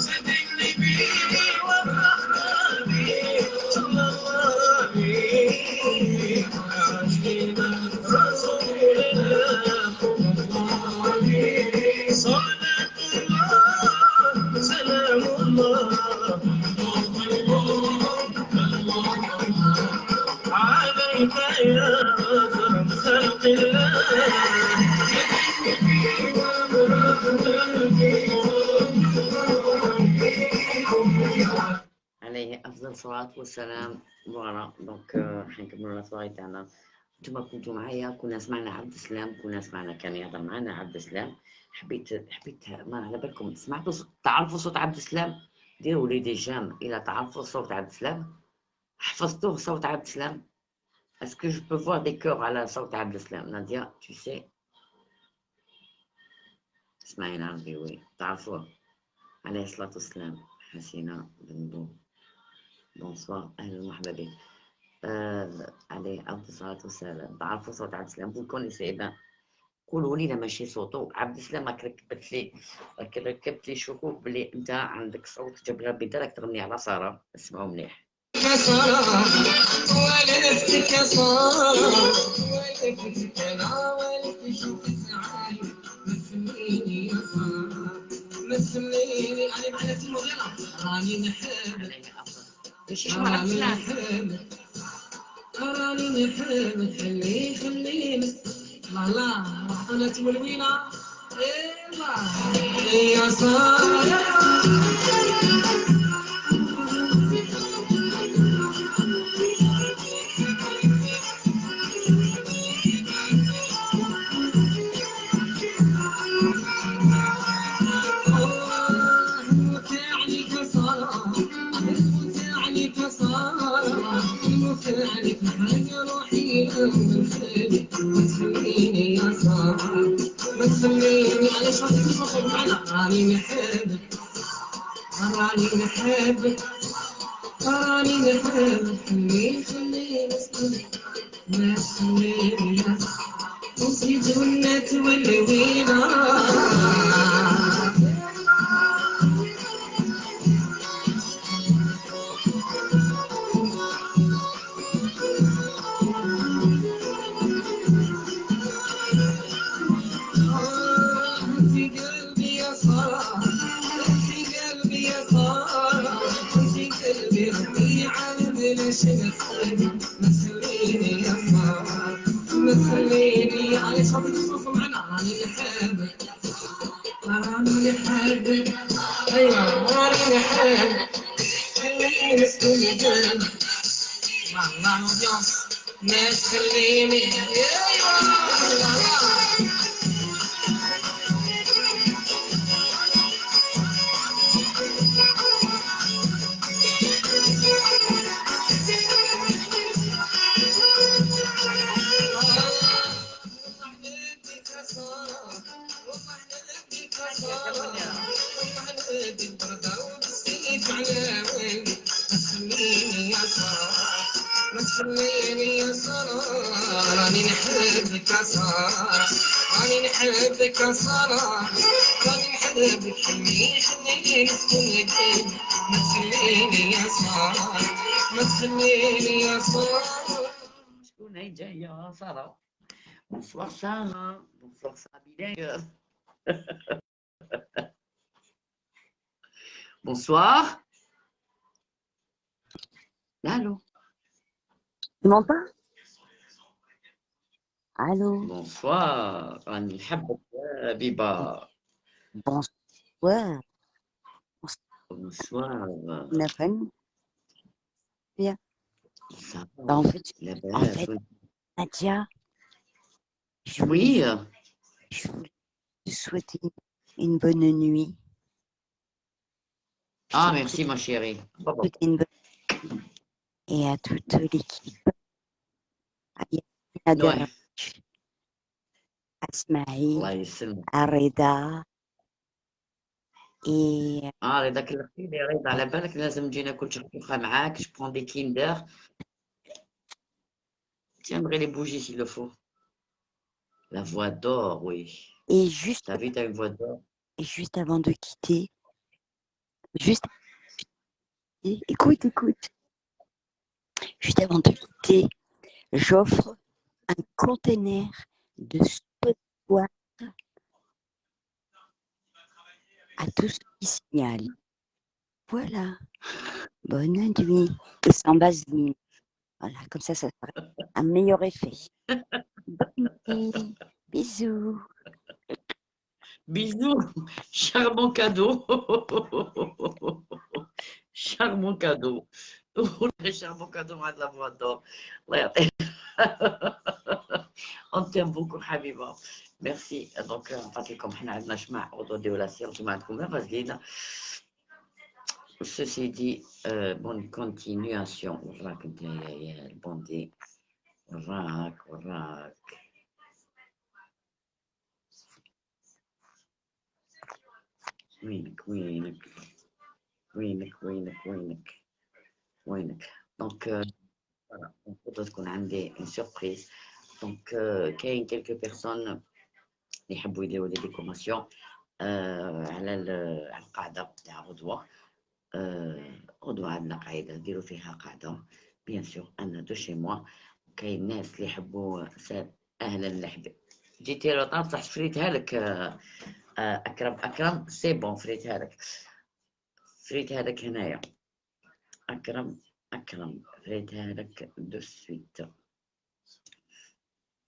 صدقني بيه وافرحنا بيه صلى الله عليه عاشقنا رسول الله صلى الله عليه صلاة الله سلام الله عليه أفضل الصلاة والسلام. فوالا دونك حنكملوا لا سواغي تاعنا. نتوما كنتو معايا، كنا سمعنا عبد السلام، كنا سمعنا كان يهضر معانا عبد السلام. حبيت ما على بالكم سمعتوا تعرفوا صوت عبد السلام؟ ديروا لي دي جام إلا تعرفوا صوت عبد السلام، حفظتوه صوت عبد السلام. اسكو جو بو فوار دي كور على صوت عبد السلام؟ نادية تو سي اسمعي العربي وي تعرفوه. عليه الصلاة والسلام. حسينة بن بو بونسوار أهلا ومرحبا بك. عليه أفضل الصلاة والسلام. تعرفوا صوت عبد السلام؟ vous connaissez. ben قولوا لي لا ماشي صوتو عبد السلام. راك ركبت لي شكوك بلي انت عندك صوت جبرة بدالك تغني على سارة. اسمعوا مليح. ماشي شو عبد السلام. راني نحب خليني لا انا تولوينا يا سارة تخليني يا صاحب ما تخليني على شرطك تصب معنا. راني نحبك راني نحبك راني نحبك خليني نسكن ما تخليني نسيت ولا تولوينا. مسليني يا صاحب مسليني على صوت الصوف معنا. راني نحبك راني نحبك ايوه راني نحبك خليني نسكن جنبك والله نوبيونس ما تخليني ايوه. خليني يا سارة راني نحبك يا سارة راني نحبك يا سارة راني نحبك خليني نسكن جنبك ما تخليني يا سارة ما تخليني يا سارة. شكون هي جاية؟ سارة. بونسوار سارة. بونسوار سارة بيلينغ. بونسوار. الو. Tu m'entends? Allô? بونسوار. راني نحبك يا بيبا. Bonsoir. بونسوار. Nathan? Bien. Ça Bah, va. en fait, لاباس. Nadia, je voulais, وي. je voulais te souhaiter une bonne nuit. Ah merci ma chérie. Souhaiter une bonne nuit. Et à toute l'équipe. À Yasmina Ouais. Dervish, à Smaïl, الله يسلمك. à Reda. Et رضا كلفتي لي رضا على بالك لازم نجي ناكل شقوقة معاك. Je prends des Kinder. Tiendrai les bougies s'il le faut. La voix d'or, oui. et juste, T'as vu, t'as une voix d'or. et juste avant de quitter, juste, écoute. Juste avant de quitter, j'offre un container de spotoir à tous ceux qui signalent. Voilà. Bonne nuit. Et sans vaseline. Voilà, comme ça fera un meilleur effet. Bonne nuit. Bisous. Bisous, charmant cadeau. Charmant cadeau. Charmant cadeau مع لافوادور. الله يعطيك. On t'aime beaucoup حبيبة. Merci. Donc نعطيكم حنا عندنا شمع aujourd'hui ولا سير نتوما عندكم لا فازلين. Ceci dit, bonne continuation. وراك انت يا البوندي. وراك. وينك. Donc voilà, نقدر تكون عندي une surprise. Donc كاين quelques personnes اللي يحبوا يديروا لي ديكوراسيون على القاعدة تاع غدوة. غدوة عندنا قاعدة نديروا فيها قاعدة بيان سور أنا دو شي موا. كاين ناس اللي يحبوا أهلا الحبيب. جيتي روطان بصح فريتها لك أكرم سي بون فريتها لك هنايا أكرم فريتها لك دو سويت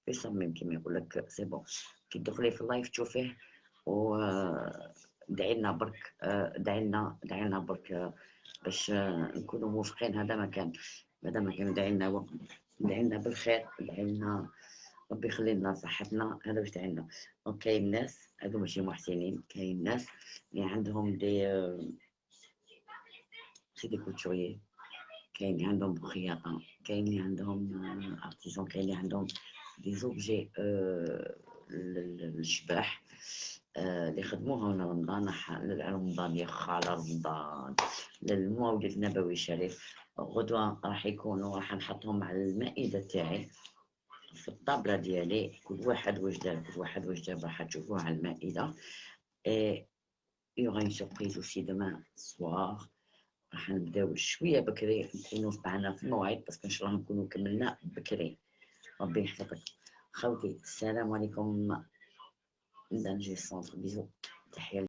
يصمم كيما يقول لك سي بون كي تدخلي في اللايف تشوفيه و دعينا برك باش نكونوا موفقين. هذا ما كان دعينا بالخير، دعينا ربي يخلي لنا صحتنا. هذا واش دعينا. دونك كاين ناس هذو ماشي محسنين، كاين ناس اللي عندهم دي كوتشويي، كاين اللي عندهم خياطة، كاين اللي عندهم ارتيزون، كاين اللي عندهم دي زوبجي الشباح اللي خدموها من رمضان للرمضان يا خال رمضان للمولد النبوي الشريف. غدوة راح نحطهم على المائدة تاعي في الطابلة ديالي. كل واحد واش دار راح تشوفوه على المائدة. يوغا سوربريز اوسي دومان سوار. راح نبداو شوية بكري، نكونوا طلعنا في الموعد باسكو ان شاء الله نكونوا كملنا بكري. ربي يحفظك خوتي. السلام عليكم. دانجي سونتر بيزو. تحية